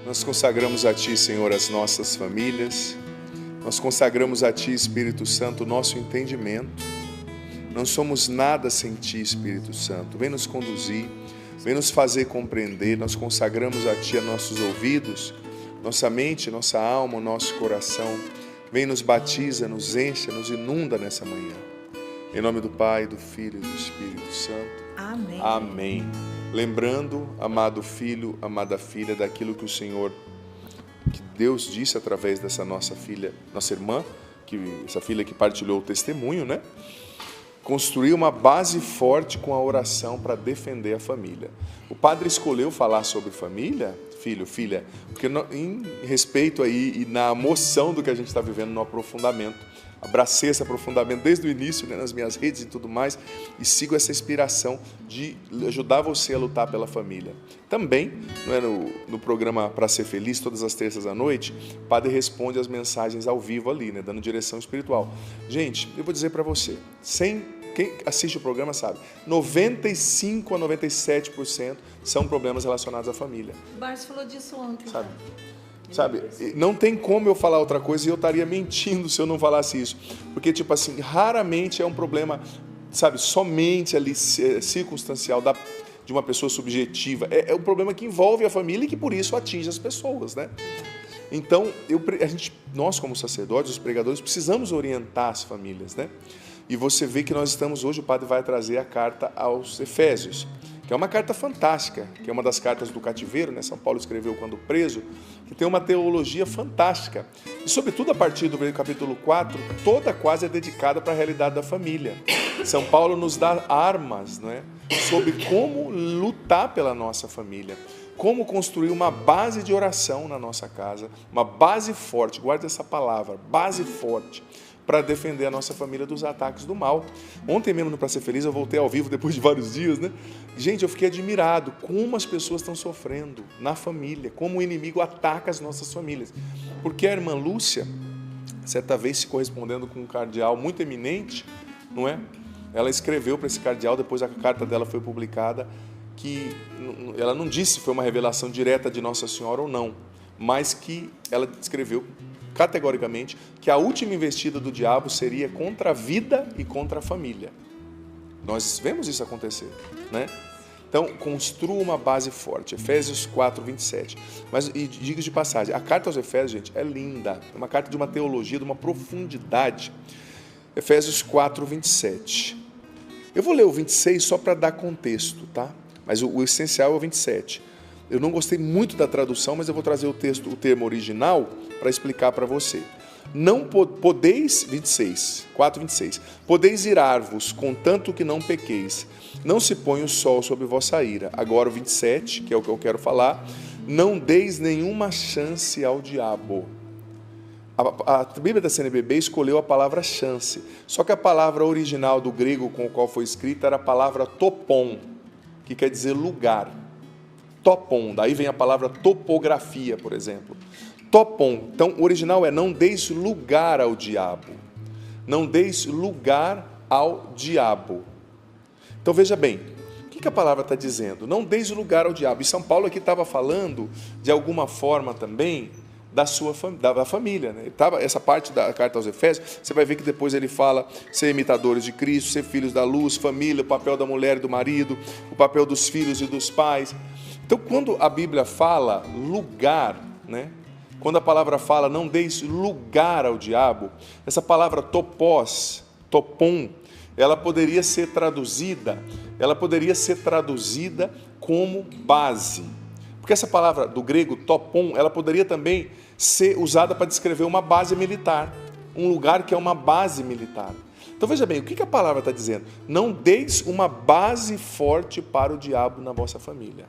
Nós consagramos a Ti, Senhor, as nossas famílias. Nós consagramos a Ti, Espírito Santo, o nosso entendimento. Não somos nada sem Ti, Espírito Santo. Vem nos conduzir, vem nos fazer compreender. Nós consagramos a Ti a nossos ouvidos, nossa mente, nossa alma, o nosso coração. Vem nos batiza, nos encha, nos inunda nessa manhã. Em nome do Pai, do Filho e do Espírito Santo. Amém. Amém. Lembrando, amado filho, amada filha, daquilo que o Senhor, que Deus disse através dessa nossa filha, nossa irmã, essa filha que partilhou o testemunho, né? Construir uma base forte com a oração para defender a família. O padre escolheu falar sobre família, filho, filha, porque em respeito aí e na emoção do que a gente está vivendo no aprofundamento. Abracei esse aprofundamento desde o início, né, nas minhas redes e tudo mais, e sigo essa inspiração de ajudar você a lutar pela família. Também, no programa Para Ser Feliz, todas as terças à noite, o padre responde as mensagens ao vivo ali, né, dando direção espiritual. Gente, eu vou dizer para você, quem assiste o programa sabe, 95 a 97% são problemas relacionados à família. O Barço falou disso ontem. Sabe, não tem como eu falar outra coisa e eu estaria mentindo se eu não falasse isso. Porque, tipo assim, raramente é um problema, sabe, somente ali circunstancial de uma pessoa subjetiva. É um problema que envolve a família e que por isso atinge as pessoas, né? Então, nós como sacerdotes, os pregadores, precisamos orientar as famílias, né? E você vê que nós estamos hoje, o padre vai trazer a carta aos Efésios, que é uma carta fantástica, que é uma das cartas do cativeiro, né? São Paulo escreveu quando preso, que tem uma teologia fantástica. E, sobretudo, a partir do capítulo 4, toda quase é dedicada para a realidade da família. São Paulo nos dá armas, não é? Sobre como lutar pela nossa família, como construir uma base de oração na nossa casa, uma base forte, guarde essa palavra, base forte, para defender a nossa família dos ataques do mal. Ontem mesmo no Pra Ser Feliz eu voltei ao vivo depois de vários dias, né? Gente, eu fiquei admirado como as pessoas estão sofrendo na família, como o inimigo ataca as nossas famílias. Porque a irmã Lúcia, certa vez se correspondendo com um cardeal muito eminente, não é? Ela escreveu para esse cardeal, depois a carta dela foi publicada, que ela não disse se foi uma revelação direta de Nossa Senhora ou não, mas que ela escreveu categoricamente que a última investida do diabo seria contra a vida e contra a família. Nós vemos isso acontecer, né? Então, construa uma base forte. Efésios 4, 27. Mas, e diga de passagem, a carta aos Efésios, gente, é linda. É uma carta de uma teologia, de uma profundidade. Efésios 4, 27. Eu vou ler o 26 só para dar contexto, tá? Mas o essencial é o 27. Eu não gostei muito da tradução, mas eu vou trazer o termo original para explicar para você. Não podeis, 26, 4, 26, podeis irar-vos, contanto que não pequeis. Não se põe o sol sobre vossa ira. Agora o 27, que é o que eu quero falar, não deis nenhuma chance ao diabo. A Bíblia da CNBB escolheu a palavra chance, só que a palavra original do grego com o qual foi escrita era a palavra topon, que quer dizer lugar. Topon, daí vem a palavra topografia, por exemplo. Topon, então o original é não deis lugar ao diabo. Não deis lugar ao diabo. Então veja bem, o que a palavra está dizendo? Não deis lugar ao diabo. E São Paulo aqui estava falando, de alguma forma também, da família, né? Essa parte da carta aos Efésios, você vai ver que depois ele fala ser imitadores de Cristo, ser filhos da luz, família, o papel da mulher e do marido, o papel dos filhos e dos pais. Então, quando a Bíblia fala lugar, né? Quando a palavra fala não deis lugar ao diabo, essa palavra topos, topon, ela poderia ser traduzida como base. Porque essa palavra do grego topon, ela poderia também ser usada para descrever uma base militar, um lugar que é uma base militar. Então veja bem, o que a palavra está dizendo? Não deis uma base forte para o diabo na vossa família.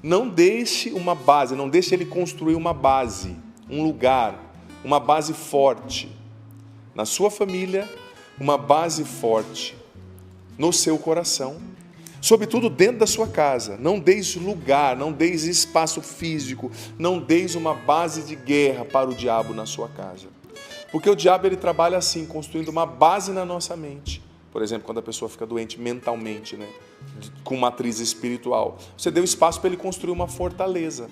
Não deixe uma base, não deixe ele construir uma base, um lugar, uma base forte na sua família, uma base forte no seu coração, sobretudo dentro da sua casa. Não deis lugar, não deis espaço físico, não deis uma base de guerra para o diabo na sua casa. Porque o diabo ele trabalha assim, construindo uma base na nossa mente. Por exemplo, quando a pessoa fica doente mentalmente, né, com matriz espiritual, você deu espaço para ele construir uma fortaleza.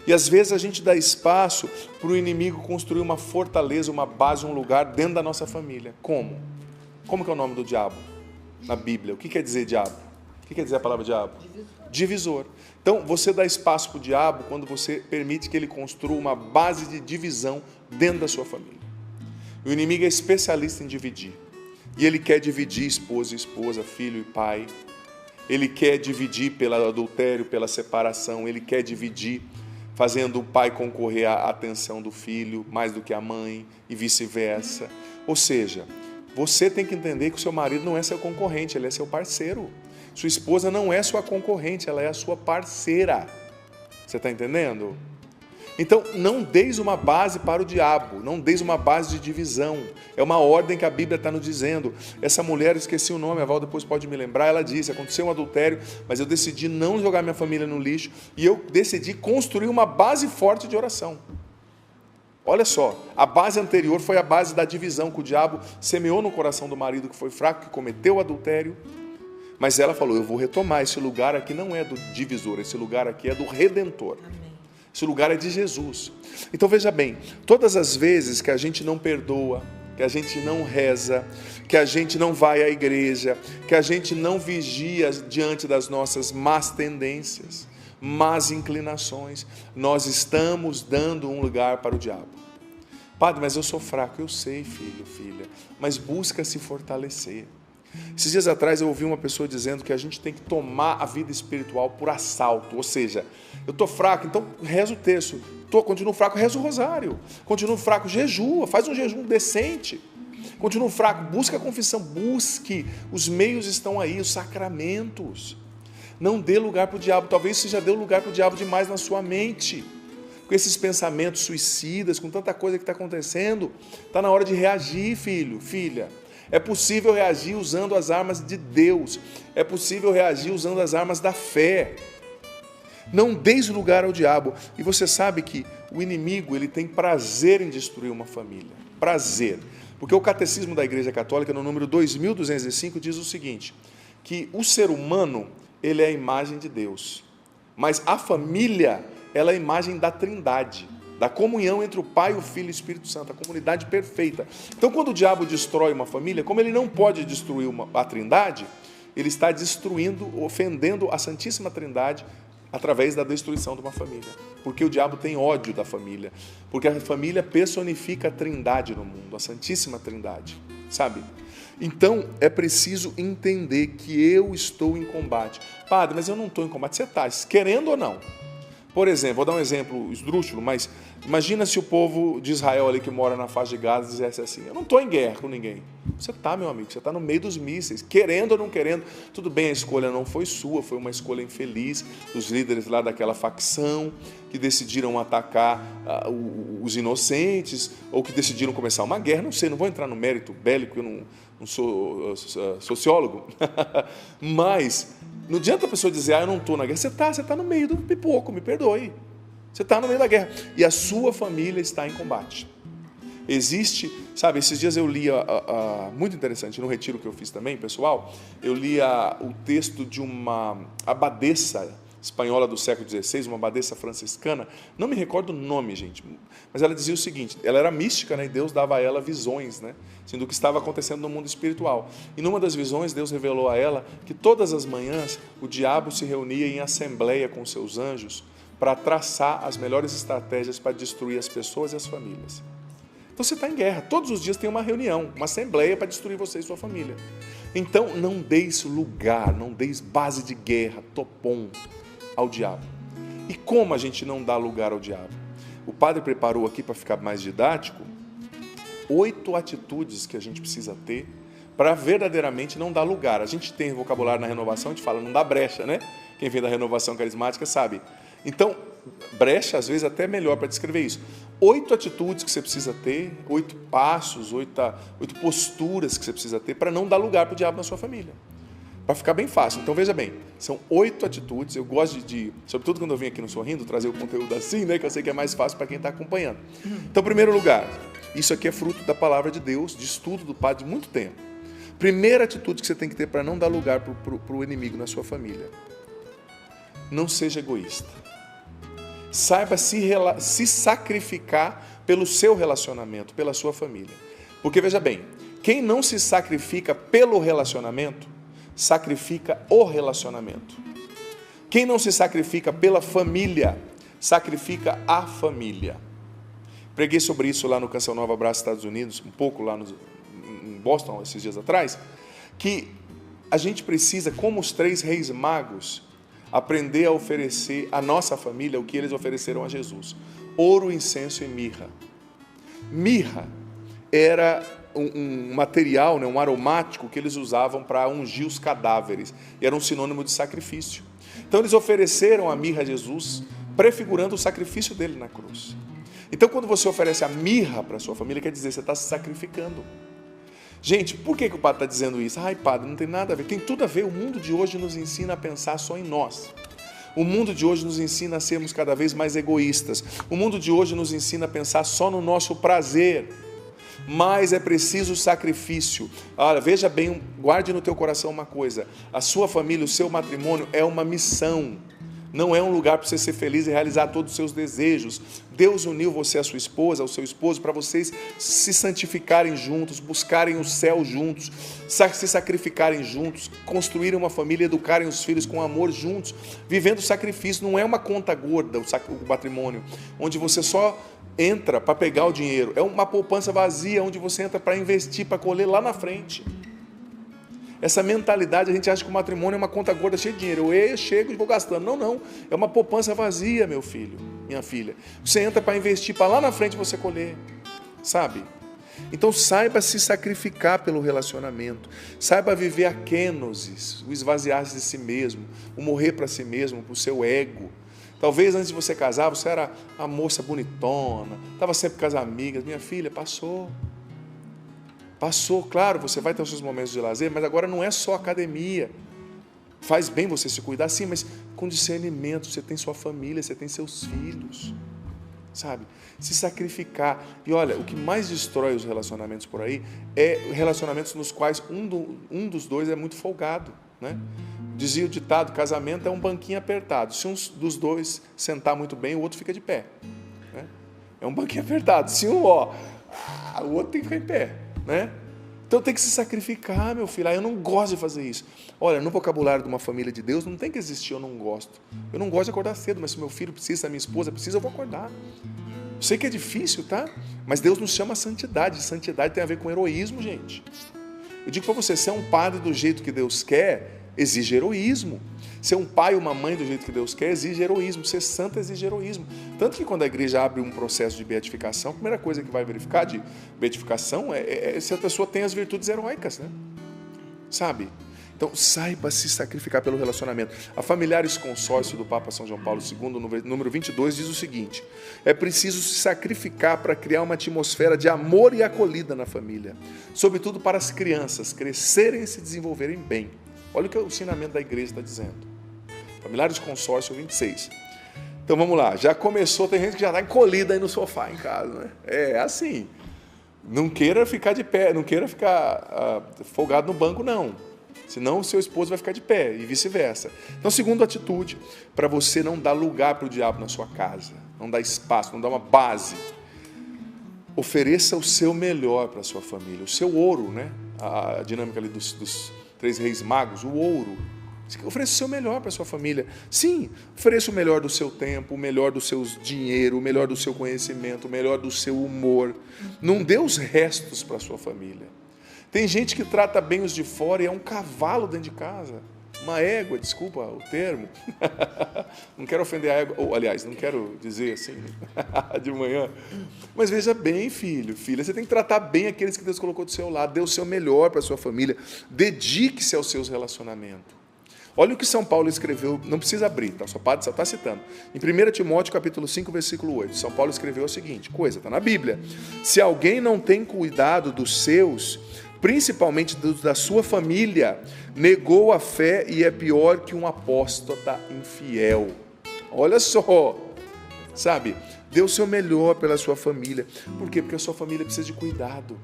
E às vezes a gente dá espaço para o inimigo construir uma fortaleza, uma base, um lugar dentro da nossa família. Como? Como que é o nome do diabo na Bíblia? O que quer dizer diabo? O que quer dizer a palavra diabo? Divisor. Então, você dá espaço para o diabo quando você permite que ele construa uma base de divisão dentro da sua família. O inimigo é especialista em dividir. E ele quer dividir esposa e esposa, filho e pai. Ele quer dividir pelo adultério, pela separação. Ele quer dividir fazendo o pai concorrer à atenção do filho mais do que a mãe e vice-versa. Ou seja, você tem que entender que o seu marido não é seu concorrente, ele é seu parceiro. Sua esposa não é sua concorrente, ela é a sua parceira. Você está entendendo? Então, não deis uma base para o diabo, não deis uma base de divisão. É uma ordem que a Bíblia está nos dizendo. Essa mulher, eu esqueci o nome, a Val depois pode me lembrar, ela disse, aconteceu um adultério, mas eu decidi não jogar minha família no lixo e eu decidi construir uma base forte de oração. Olha só, a base anterior foi a base da divisão que o diabo semeou no coração do marido que foi fraco, que cometeu o adultério. Mas ela falou, eu vou retomar, esse lugar aqui não é do divisor, esse lugar aqui é do Redentor. Amém. Esse lugar é de Jesus. Então veja bem, todas as vezes que a gente não perdoa, que a gente não reza, que a gente não vai à igreja, que a gente não vigia diante das nossas más tendências, más inclinações, nós estamos dando um lugar para o diabo. Padre, mas eu sou fraco. Eu sei, filho, filha, mas busca se fortalecer. Esses dias atrás eu ouvi uma pessoa dizendo que a gente tem que tomar a vida espiritual por assalto, ou seja, eu estou fraco, então rezo o terço, continuo fraco, rezo o rosário, continuo fraco, jejua, faz um jejum decente, continuo fraco, busca a confissão, busque, os meios estão aí, os sacramentos, não dê lugar para o diabo, talvez você já deu lugar para o diabo demais na sua mente, com esses pensamentos suicidas, com tanta coisa que está acontecendo, está na hora de reagir, filho, filha. É possível reagir usando as armas de Deus. É possível reagir usando as armas da fé. Não deis lugar ao diabo. E você sabe que o inimigo ele tem prazer em destruir uma família. Prazer. Porque o Catecismo da Igreja Católica, no número 2205, diz o seguinte, que o ser humano ele é a imagem de Deus. Mas a família ela é a imagem da Trindade. Da comunhão entre o Pai, o Filho e o Espírito Santo, a comunidade perfeita. Então, quando o diabo destrói uma família, como ele não pode destruir a Trindade, ele está destruindo, ofendendo a Santíssima Trindade através da destruição de uma família. Porque o diabo tem ódio da família. Porque a família personifica a Trindade no mundo, a Santíssima Trindade, sabe? Então, é preciso entender que eu estou em combate. Padre, mas eu não estou em combate. Você está, querendo ou não? Por exemplo, vou dar um exemplo esdrúxulo, mas imagina se o povo de Israel ali que mora na faixa de Gaza dissesse assim, eu não estou em guerra com ninguém. Você está, meu amigo, você está no meio dos mísseis, querendo ou não querendo. Tudo bem, a escolha não foi sua, foi uma escolha infeliz dos líderes lá daquela facção que decidiram atacar os inocentes ou que decidiram começar uma guerra. Não sei, não vou entrar no mérito bélico, eu não sou sociólogo, mas não adianta a pessoa dizer, eu não estou na guerra. Você está no meio do pipoco, me perdoe. Você está no meio da guerra. E a sua família está em combate. Existe, sabe, esses dias eu li, muito interessante, no retiro que eu fiz também, pessoal, eu li o texto de uma abadesa espanhola do século XVI, uma abadesa franciscana, não me recordo o nome, gente, mas ela dizia o seguinte, ela era mística, né, e Deus dava a ela visões, né, assim, do que estava acontecendo no mundo espiritual. E numa das visões, Deus revelou a ela que todas as manhãs o diabo se reunia em assembleia com seus anjos para traçar as melhores estratégias para destruir as pessoas e as famílias. Então você está em guerra, todos os dias tem uma reunião, uma assembleia para destruir você e sua família. Então não deis lugar, não deis base de guerra, topom, ao diabo. E como a gente não dá lugar ao diabo? O padre preparou aqui, para ficar mais didático, 8 atitudes que a gente precisa ter para verdadeiramente não dar lugar. A gente tem vocabulário na renovação, a gente fala, não dá brecha, né? Quem vem da renovação carismática sabe. Então, brecha, às vezes, até melhor para descrever isso. 8 atitudes que você precisa ter, 8 passos, 8 posturas que você precisa ter para não dar lugar para o diabo na sua família. Para ficar bem fácil. Então, veja bem, são 8 atitudes. Eu gosto de, sobretudo quando eu vim aqui no Sorrindo, trazer o conteúdo assim, né, que eu sei que é mais fácil para quem está acompanhando. Então, em primeiro lugar, isso aqui é fruto da palavra de Deus, de estudo do padre de muito tempo. Primeira atitude que você tem que ter para não dar lugar para o inimigo na sua família. Não seja egoísta. saiba se sacrificar pelo seu relacionamento, pela sua família. Porque veja bem, quem não se sacrifica pelo relacionamento, sacrifica o relacionamento. Quem não se sacrifica pela família, sacrifica a família. Preguei sobre isso lá no Canção Nova Abraço Estados Unidos, um pouco lá em Boston, esses dias atrás, que a gente precisa, como os 3 reis magos, aprender a oferecer à nossa família o que eles ofereceram a Jesus: ouro, incenso e mirra. Mirra era um material, um aromático que eles usavam para ungir os cadáveres, e era um sinônimo de sacrifício. Então eles ofereceram a mirra a Jesus, prefigurando o sacrifício dele na cruz. Então quando você oferece a mirra para a sua família, quer dizer, você está se sacrificando. Gente, por que o padre está dizendo isso? Ai, padre, não tem nada a ver. Tem tudo a ver. O mundo de hoje nos ensina a pensar só em nós. O mundo de hoje nos ensina a sermos cada vez mais egoístas. O mundo de hoje nos ensina a pensar só no nosso prazer. Mas é preciso sacrifício. Olha, veja bem, guarde no teu coração uma coisa: a sua família, o seu matrimônio é uma missão. Não é um lugar para você ser feliz e realizar todos os seus desejos. Deus uniu você à sua esposa, ao seu esposo, para vocês se santificarem juntos, buscarem o céu juntos, se sacrificarem juntos, construírem uma família, educarem os filhos com amor juntos, vivendo o sacrifício. Não é uma conta gorda o matrimônio, onde você só entra para pegar o dinheiro. É uma poupança vazia, onde você entra para investir, para colher lá na frente. Essa mentalidade, a gente acha que o matrimônio é uma conta gorda cheia de dinheiro. Eu chego e vou gastando. Não, não. É uma poupança vazia, meu filho, minha filha. Você entra para investir, para lá na frente você colher. Sabe? Então saiba se sacrificar pelo relacionamento. Saiba viver a kenosis, o esvaziar-se de si mesmo, o morrer para si mesmo, para o seu ego. Talvez antes de você casar, você era a moça bonitona, estava sempre com as amigas. Minha filha, passou. Passou, claro, você vai ter os seus momentos de lazer, mas agora não é só academia. Faz bem você se cuidar, sim, mas com discernimento. Você tem sua família, você tem seus filhos, sabe? Se sacrificar. E olha, o que mais destrói os relacionamentos por aí é relacionamentos nos quais um dos dois é muito folgado, né? Dizia o ditado: casamento é um banquinho apertado. Se um dos dois sentar muito bem, o outro fica de pé, né? É um banquinho apertado. Se o outro tem que ficar em pé, né? Então tem que se sacrificar, meu filho. Eu não gosto de fazer isso. Olha, no vocabulário de uma família de Deus não tem que existir eu não gosto. Eu não gosto de acordar cedo, mas se meu filho precisa, se a minha esposa precisa, eu vou acordar. Eu sei que é difícil, tá? Mas Deus nos chama a santidade. Santidade tem a ver com heroísmo, gente. Eu digo para você, ser um padre do jeito que Deus quer exige heroísmo. Ser um pai ou uma mãe do jeito que Deus quer exige heroísmo. Ser santo exige heroísmo. Tanto que quando a igreja abre um processo de beatificação, a primeira coisa que vai verificar de beatificação é se a pessoa tem as virtudes heróicas, né? Sabe? Então, saiba se sacrificar pelo relacionamento. A Familiares Consórcio do Papa São João Paulo II, número 22, diz o seguinte: é preciso se sacrificar para criar uma atmosfera de amor e acolhida na família, sobretudo para as crianças crescerem e se desenvolverem bem. Olha o que o ensinamento da igreja está dizendo. Familiares Consórcio 26. Então vamos lá, já começou, tem gente que já está encolhida aí no sofá em casa, né? É assim, não queira ficar de pé, não queira ficar folgado no banco, não. Senão o seu esposo vai ficar de pé e vice-versa. Então, segunda atitude, para você não dar lugar para o diabo na sua casa, não dar espaço, não dar uma base. Ofereça o seu melhor para a sua família, o seu ouro, né? A dinâmica ali dos 3 reis magos, o ouro. Ofereça o seu melhor para a sua família. Sim, ofereça o melhor do seu tempo, o melhor do seu dinheiro, o melhor do seu conhecimento, o melhor do seu humor. Não dê os restos para a sua família. Tem gente que trata bem os de fora e é um cavalo dentro de casa. Uma égua, desculpa o termo. Não quero ofender a égua, ou, aliás, não quero dizer assim de manhã. Mas veja bem, filho, filha, você tem que tratar bem aqueles que Deus colocou do seu lado. Dê o seu melhor para a sua família. Dedique-se aos seus relacionamentos. Olha o que São Paulo escreveu, não precisa abrir, tá? Só está citando. Em 1 Timóteo, capítulo 5, versículo 8, São Paulo escreveu a seguinte coisa, está na Bíblia: se alguém não tem cuidado dos seus, principalmente da sua família, negou a fé e é pior que um apóstata infiel. Olha só, sabe? Dê o seu melhor pela sua família. Por quê? Porque a sua família precisa de cuidado.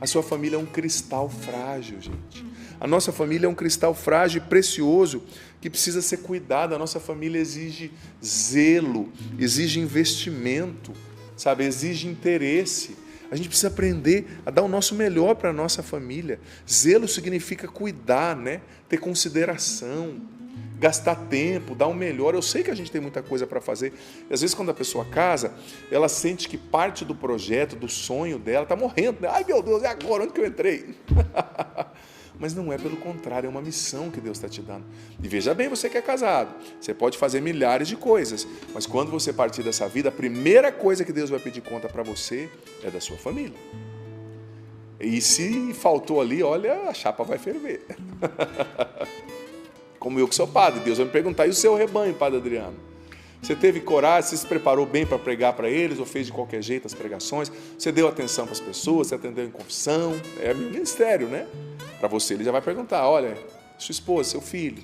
A sua família é um cristal frágil, gente. A nossa família é um cristal frágil e precioso que precisa ser cuidado. A nossa família exige zelo, exige investimento, sabe? Exige interesse. A gente precisa aprender a dar o nosso melhor para a nossa família. Zelo significa cuidar, né? Ter consideração, gastar tempo, dar o melhor. Eu sei que a gente tem muita coisa para fazer. E às vezes, quando a pessoa casa, ela sente que parte do projeto, do sonho dela, está morrendo. Né? Ai, meu Deus, é agora? Onde que eu entrei? Mas não é, pelo contrário, é uma missão que Deus está te dando. E veja bem, você que é casado, você pode fazer milhares de coisas, mas quando você partir dessa vida, a primeira coisa que Deus vai pedir conta para você é da sua família. E se faltou ali, olha, a chapa vai ferver. Como eu que sou padre, Deus vai me perguntar, e o seu rebanho, Padre Adriano? Você teve coragem, você se preparou bem para pregar para eles, ou fez de qualquer jeito as pregações? Você deu atenção para as pessoas, você atendeu em confissão? É meu ministério, né? Para você, ele já vai perguntar, olha, sua esposa, seu filho.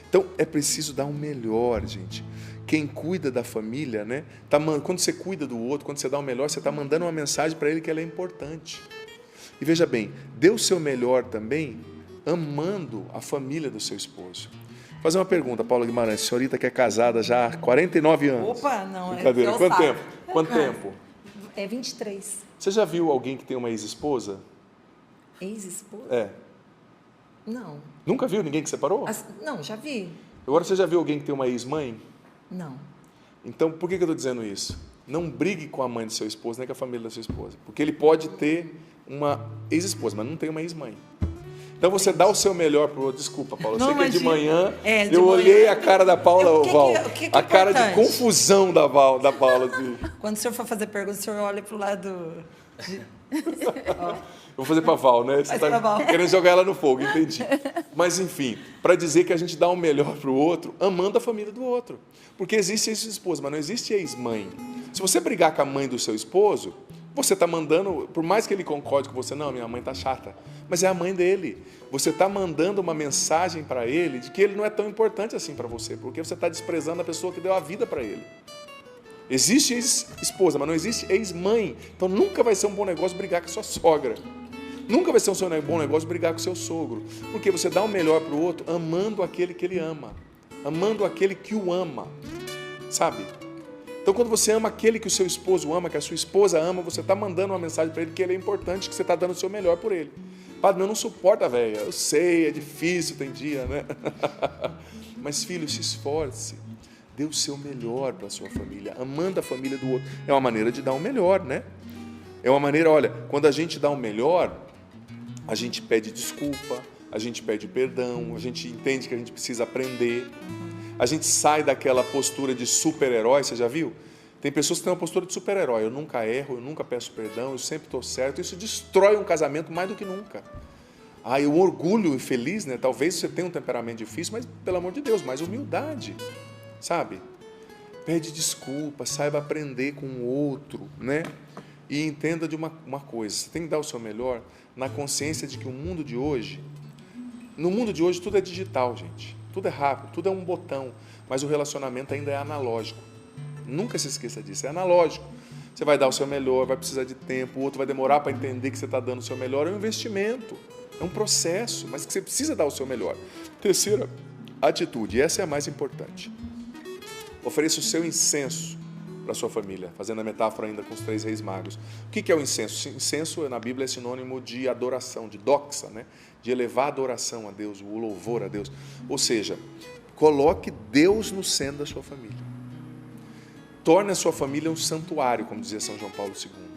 Então, é preciso dar o melhor, gente. Quem cuida da família, né? Quando você cuida do outro, quando você dá o melhor, você está mandando uma mensagem para ele que ela é importante. E veja bem, dê o seu melhor também, amando a família do seu esposo. Vou fazer uma pergunta, Paula Guimarães, senhorita que é casada já há 49 anos. Opa, não, brincadeira. Quanto tempo? Quanto tempo? É 23. Você já viu alguém que tem uma ex-esposa? Ex-esposa? É. Não. Nunca viu ninguém que separou? Não, já vi. Agora você já viu alguém que tem uma ex-mãe? Não. Então, por que eu estou dizendo isso? Não brigue com a mãe do seu esposo, nem com a família da sua esposa. Porque ele pode ter uma ex-esposa, mas não tem uma ex-mãe. Então você dá o seu melhor para o outro. Desculpa, Paula. Eu sei que é de manhã. Eu olhei a cara da Paula, Val. A cara de confusão da Paula. Assim. Quando o senhor for fazer pergunta, o senhor olha para o lado. Eu vou fazer para a Val, né? Você está querendo jogar ela no fogo, entendi. Mas, enfim, para dizer que a gente dá o melhor para o outro, amando a família do outro. Porque existe ex-esposa, mas não existe ex-mãe. Se você brigar com a mãe do seu esposo, você está mandando, por mais que ele concorde com você, não, minha mãe está chata, mas é a mãe dele. Você está mandando uma mensagem para ele de que ele não é tão importante assim para você, porque você está desprezando a pessoa que deu a vida para ele. Existe ex-esposa, mas não existe ex-mãe. Então nunca vai ser um bom negócio brigar com a sua sogra. Nunca vai ser um bom negócio brigar com o seu sogro. Porque você dá o melhor para o outro amando aquele que ele ama. Amando aquele que o ama. Sabe? Então quando você ama aquele que o seu esposo ama, que a sua esposa ama, você está mandando uma mensagem para ele que ele é importante, que você está dando o seu melhor por ele. Padre, eu não suporto a velha. Eu sei, é difícil, tem dia, né? Mas filho, se esforce. Dê o seu melhor para a sua família, amando a família do outro. É uma maneira de dar o melhor, né? É uma maneira, olha, quando a gente dá o melhor, a gente pede desculpa, a gente pede perdão, a gente entende que a gente precisa aprender, a gente sai daquela postura de super-herói, você já viu? Tem pessoas que têm uma postura de super-herói, eu nunca erro, eu nunca peço perdão, eu sempre estou certo, isso destrói um casamento mais do que nunca. E o orgulho infeliz, né? Talvez você tenha um temperamento difícil, mas pelo amor de Deus, mais humildade. Sabe? Pede desculpa, saiba aprender com o outro, né? E entenda de uma coisa, você tem que dar o seu melhor na consciência de que no mundo de hoje tudo é digital, gente. Tudo é rápido, tudo é um botão, mas o relacionamento ainda é analógico. Nunca se esqueça disso, é analógico. Você vai dar o seu melhor, vai precisar de tempo, o outro vai demorar para entender que você está dando o seu melhor, é um investimento, é um processo, mas que você precisa dar o seu melhor. Terceira atitude, e essa é a mais importante. Ofereça o seu incenso para a sua família, fazendo a metáfora ainda com os 3 reis magos. O que é o incenso? Incenso na Bíblia é sinônimo de adoração, de doxa, né? De elevar a adoração a Deus, o louvor a Deus. Ou seja, coloque Deus no centro da sua família. Torne a sua família um santuário, como dizia São João Paulo II.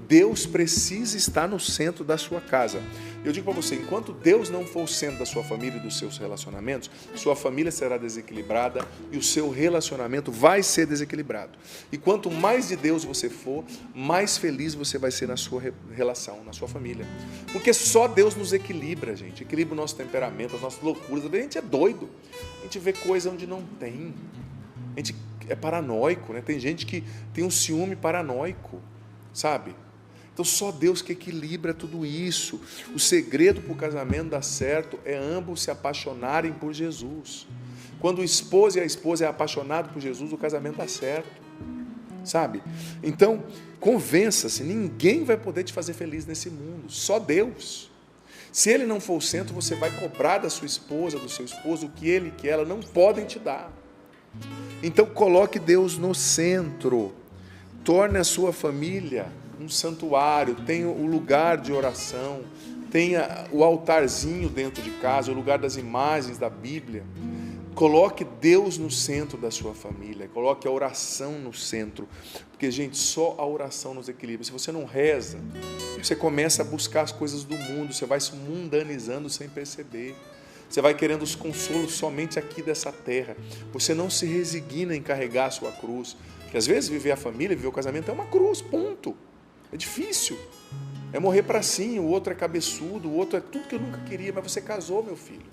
Deus precisa estar no centro da sua casa. Eu digo para você, enquanto Deus não for o centro da sua família e dos seus relacionamentos, sua família será desequilibrada e o seu relacionamento vai ser desequilibrado. E quanto mais de Deus você for, mais feliz você vai ser na sua relação, na sua família. Porque só Deus nos equilibra, gente. Equilibra o nosso temperamento, as nossas loucuras. A gente é doido. A gente vê coisa onde não tem. A gente é paranoico, né? Tem gente que tem um ciúme paranoico, sabe? Então, só Deus que equilibra tudo isso. O segredo para o casamento dar certo é ambos se apaixonarem por Jesus. Quando o esposo e a esposa é apaixonado por Jesus, o casamento dá certo. Sabe? Então, convença-se, ninguém vai poder te fazer feliz nesse mundo, só Deus. Se ele não for o centro, você vai cobrar da sua esposa, do seu esposo, o que ele e que ela não podem te dar. Então coloque Deus no centro. Torne a sua família um santuário, tenha o lugar de oração, tenha o altarzinho dentro de casa, o lugar das imagens da Bíblia. Coloque Deus no centro da sua família, coloque a oração no centro, porque, gente, só a oração nos equilibra. Se você não reza, você começa a buscar as coisas do mundo, você vai se mundanizando sem perceber, você vai querendo os consolos somente aqui dessa terra, você não se resigna em carregar a sua cruz, porque às vezes viver a família, viver o casamento é uma cruz, ponto, é difícil, é morrer para sim, o outro é cabeçudo, o outro é tudo que eu nunca queria, mas você casou, meu filho.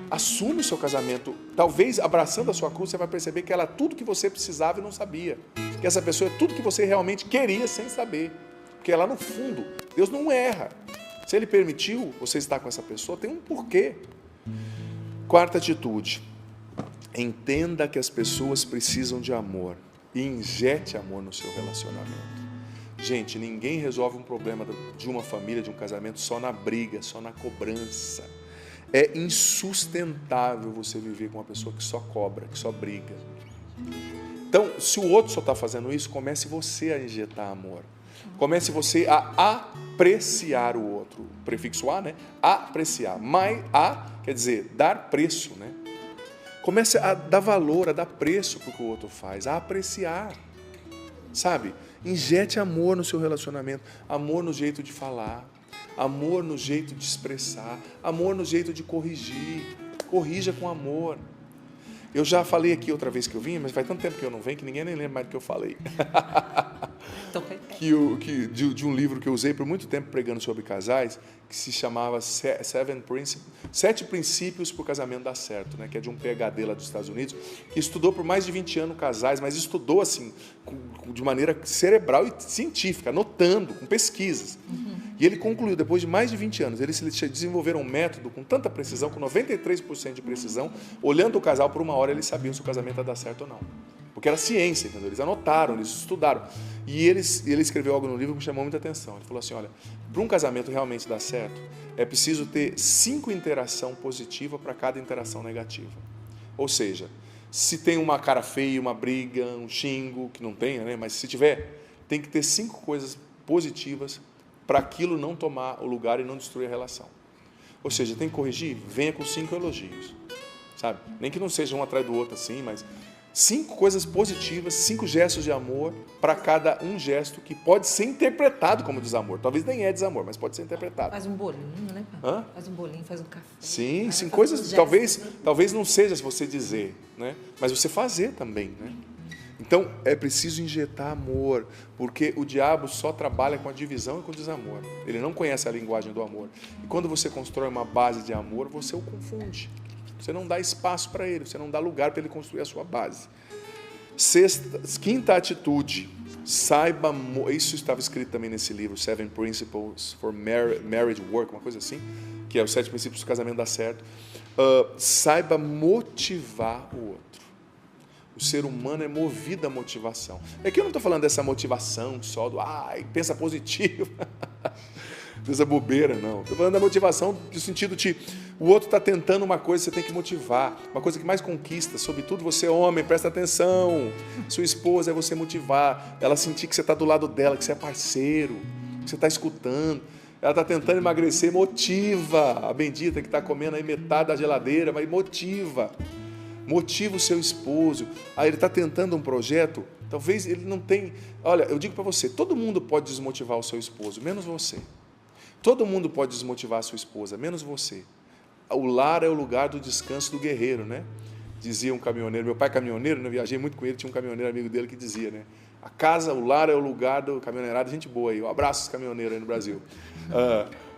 Assume o seu casamento, talvez abraçando a sua cruz, você vai perceber que ela é tudo que você precisava e não sabia, que essa pessoa é tudo que você realmente queria sem saber, porque lá no fundo, Deus não erra, se Ele permitiu você estar com essa pessoa, tem um porquê. Quarta atitude, entenda que as pessoas precisam de amor e injete amor no seu relacionamento. Gente, ninguém resolve um problema de uma família, de um casamento só na briga, só na cobrança. É insustentável você viver com uma pessoa que só cobra, que só briga. Então, se o outro só está fazendo isso, comece você a injetar amor. Comece você a apreciar o outro. O prefixo a, né? Apreciar. A quer dizer dar preço, né? Comece a dar valor, a dar preço para o que o outro faz, a apreciar. Sabe? Injete amor no seu relacionamento. Amor no jeito de falar. Amor no jeito de expressar, amor no jeito de corrigir, corrija com amor. Eu já falei aqui outra vez que eu vim, mas faz tanto tempo que eu não venho que ninguém nem lembra mais do que eu falei. De um livro que eu usei por muito tempo pregando sobre casais, que se chamava Sete Princípios para o Casamento Dar Certo, né? Que é de um PhD lá dos Estados Unidos, que estudou por mais de 20 anos casais, mas estudou assim, de maneira cerebral e científica, anotando, com pesquisas. E ele concluiu, depois de mais de 20 anos, eles desenvolveram um método com tanta precisão, com 93% de precisão, olhando o casal por uma hora, eles sabiam se o casamento ia dar certo ou não. Porque era ciência, entendeu? Eles anotaram, eles estudaram. E ele escreveu algo no livro que me chamou muita atenção. Ele falou assim, olha, para um casamento realmente dar certo, é preciso ter 5 interações positivas para cada interação negativa. Ou seja, se tem uma cara feia, uma briga, um xingo, que não tenha, né? Mas se tiver, tem que ter 5 coisas positivas para aquilo não tomar o lugar e não destruir a relação. Ou seja, tem que corrigir? Venha com 5 elogios, sabe? Nem que não seja um atrás do outro assim, mas 5 coisas positivas, 5 gestos de amor para cada um gesto que pode ser interpretado como desamor. Talvez nem é desamor, mas pode ser interpretado. Faz um bolinho, né? Hã? Faz um bolinho, faz um café. Sim, coisas, talvez não seja você dizer, né? Mas você fazer também, né? Então, é preciso injetar amor, porque o diabo só trabalha com a divisão e com o desamor. Ele não conhece a linguagem do amor. E quando você constrói uma base de amor, você o confunde. Você não dá espaço para ele, você não dá lugar para ele construir a sua base. Quinta atitude, saiba, isso estava escrito também nesse livro, 7 Principles for Marriage Work, uma coisa assim, que é os 7 princípios do casamento dar certo. Saiba motivar o outro. O ser humano é movido à motivação. Aqui eu não estou falando dessa motivação só do, pensa positivo, dessa bobeira, não. Estou falando da motivação no sentido de, o outro está tentando uma coisa, você tem que motivar. Uma coisa que mais conquista, sobretudo você homem, presta atenção. Sua esposa é você motivar, ela sentir que você está do lado dela, que você é parceiro, que você está escutando. Ela está tentando emagrecer, motiva. A bendita que está comendo aí metade da geladeira, mas motiva. Motiva o seu esposo. Ele está tentando um projeto, talvez ele não tenha... Olha, eu digo para você, todo mundo pode desmotivar o seu esposo, menos você. Todo mundo pode desmotivar a sua esposa, menos você. O lar é o lugar do descanso do guerreiro, né? Dizia um caminhoneiro, meu pai é caminhoneiro, eu viajei muito com ele, tinha um caminhoneiro amigo dele que dizia, né? A casa, o lar é o lugar do caminhoneirado, gente boa aí, um abraço aos caminhoneiros aí no Brasil.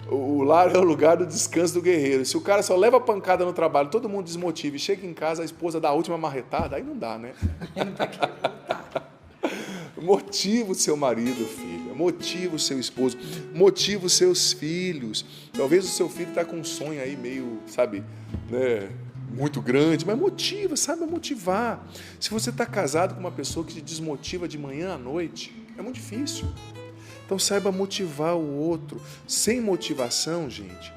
O lar é o lugar do descanso do guerreiro. Se o cara só leva pancada no trabalho, todo mundo desmotiva e chega em casa, a esposa dá a última marretada, aí não dá, né? Motiva o seu marido, filha. Motiva o seu esposo. Motiva os seus filhos. Talvez o seu filho está com um sonho aí meio, sabe, né, muito grande, mas motiva, sabe motivar. Se você está casado com uma pessoa que te desmotiva de manhã à noite, é muito difícil. Então saiba motivar o outro. Sem motivação, gente,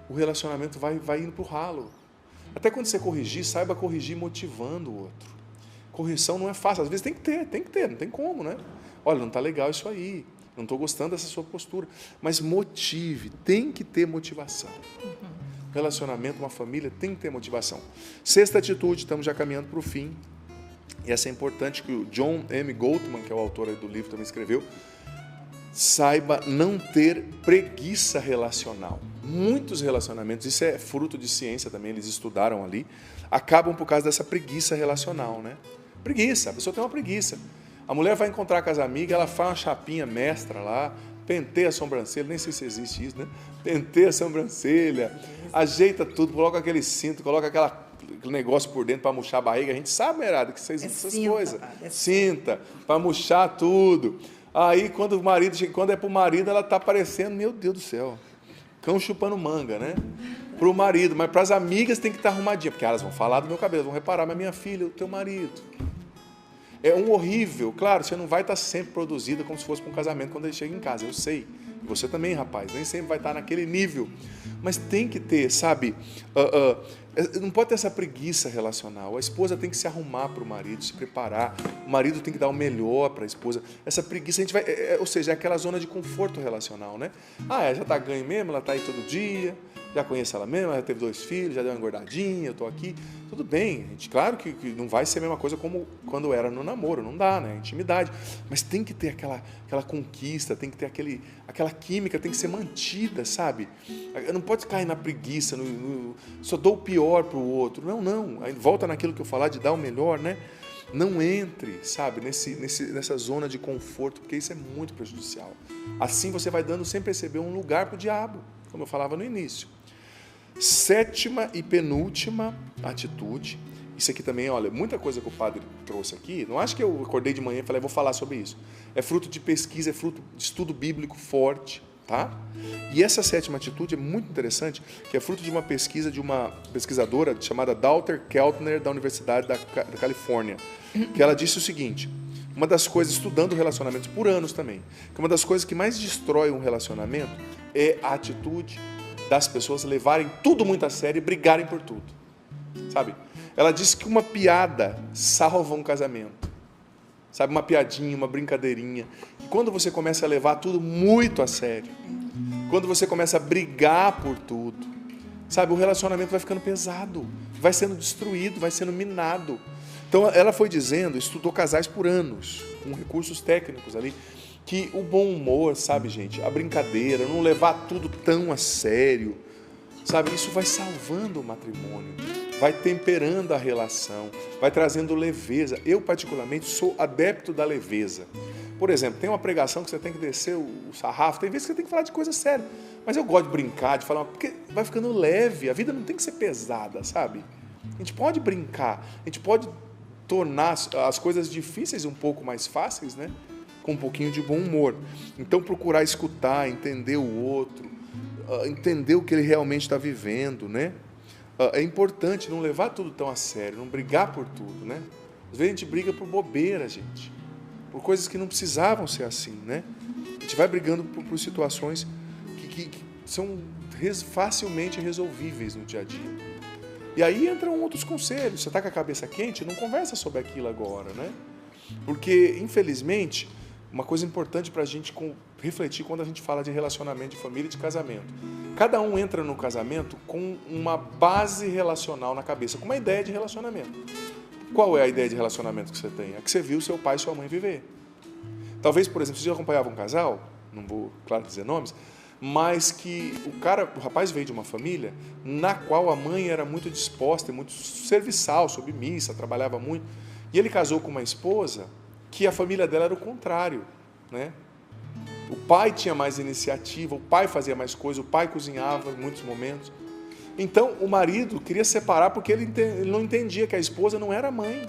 o relacionamento vai indo pro ralo. Até quando você corrigir, saiba corrigir motivando o outro. Correção não é fácil, às vezes tem que ter, não tem como, né? Olha, não está legal isso aí, não estou gostando dessa sua postura. Mas motive, tem que ter motivação. Relacionamento, uma família, tem que ter motivação. Sexta atitude, estamos já caminhando para o fim. E essa é importante, que o John M. Gottman, que é o autor do livro, também escreveu. Saiba não ter preguiça relacional. Muitos relacionamentos, isso é fruto de ciência também, eles estudaram ali, acabam por causa dessa preguiça relacional, né? Preguiça, a pessoa tem uma preguiça. A mulher vai encontrar com as amigas, ela faz uma chapinha mestra lá, penteia a sobrancelha, nem sei se existe isso, né? Penteia a sobrancelha, ajeita tudo, coloca aquele cinto, coloca aquele negócio por dentro para murchar a barriga. A gente sabe, Merada, que vocês essas coisas. Cinta, para murchar tudo. Aí, quando é pro marido, ela tá parecendo, meu Deus do céu, cão chupando manga, né? Pro marido, mas para as amigas tem que estar arrumadinha, porque elas vão falar do meu cabelo, vão reparar, mas minha filha, o teu marido. É um horrível. Claro, você não vai estar sempre produzida como se fosse para um casamento quando ele chega em casa, eu sei. E você também, rapaz, nem sempre vai estar naquele nível. Mas tem que ter, sabe? Não pode ter essa preguiça relacional. A esposa tem que se arrumar para o marido, se preparar. O marido tem que dar o melhor para a esposa. Essa preguiça, a gente vai... ou seja, é aquela zona de conforto relacional, né? Já está ganho mesmo, ela está aí todo dia, já conheço ela mesmo, ela já teve 2 filhos, já deu uma engordadinha, eu estou aqui. Tudo bem, gente, claro que não vai ser a mesma coisa como quando era no namoro, não dá, né? Intimidade. Mas tem que ter aquela conquista, tem que ter aquela química, tem que ser mantida, sabe? Não pode cair na preguiça, só dou o pior para o outro. Não. Aí volta naquilo que eu falar de dar o melhor, né? Não entre, sabe, nessa zona de conforto, porque isso é muito prejudicial. Assim você vai dando, sem perceber, um lugar para o diabo, como eu falava no início. Sétima e penúltima atitude. Isso aqui também, olha, muita coisa que o padre trouxe aqui, não acho que eu acordei de manhã e falei, vou falar sobre isso. É fruto de pesquisa, é fruto de estudo bíblico forte, tá? E essa sétima atitude é muito interessante, que é fruto de uma pesquisa de uma pesquisadora chamada Daughter Keltner, da Universidade da Califórnia, que ela disse o seguinte: uma das coisas, estudando relacionamentos por anos também, que uma das coisas que mais destrói um relacionamento é a atitude das pessoas levarem tudo muito a sério e brigarem por tudo, sabe? Ela disse que uma piada salva um casamento, sabe? Uma piadinha, uma brincadeirinha. E quando você começa a levar tudo muito a sério, quando você começa a brigar por tudo, sabe? O relacionamento vai ficando pesado, vai sendo destruído, vai sendo minado. Então ela foi dizendo, estudou casais por anos, com recursos técnicos ali, que o bom humor, sabe, gente, a brincadeira, não levar tudo tão a sério, sabe, isso vai salvando o matrimônio, vai temperando a relação, vai trazendo leveza. Eu, particularmente, sou adepto da leveza. Por exemplo, tem uma pregação que você tem que descer o sarrafo, tem vezes que você tem que falar de coisa séria, mas eu gosto de brincar, de falar, porque vai ficando leve, a vida não tem que ser pesada, sabe? A gente pode brincar, a gente pode tornar as coisas difíceis um pouco mais fáceis, né? Com um pouquinho de bom humor. Então, procurar escutar, entender o outro, entender o que ele realmente está vivendo, né? É importante não levar tudo tão a sério, não brigar por tudo, né? Às vezes a gente briga por bobeira, gente, por coisas que não precisavam ser assim, né? A gente vai brigando por situações que são facilmente resolvíveis no dia a dia. E aí entram outros conselhos. Você está com a cabeça quente, não conversa sobre aquilo agora, né? Porque, infelizmente, uma coisa importante para a gente refletir quando a gente fala de relacionamento de família e de casamento. Cada um entra no casamento com uma base relacional na cabeça, com uma ideia de relacionamento. Qual é a ideia de relacionamento que você tem? É que você viu seu pai e sua mãe viver. Talvez, por exemplo, você já acompanhava um casal, não vou, claro, dizer nomes, mas que o rapaz veio de uma família na qual a mãe era muito disposta, muito serviçal, submissa, trabalhava muito. E ele casou com uma esposa que a família dela era o contrário, né? O pai tinha mais iniciativa, o pai fazia mais coisas, o pai cozinhava em muitos momentos. Então, o marido queria separar porque ele não entendia que a esposa não era a mãe,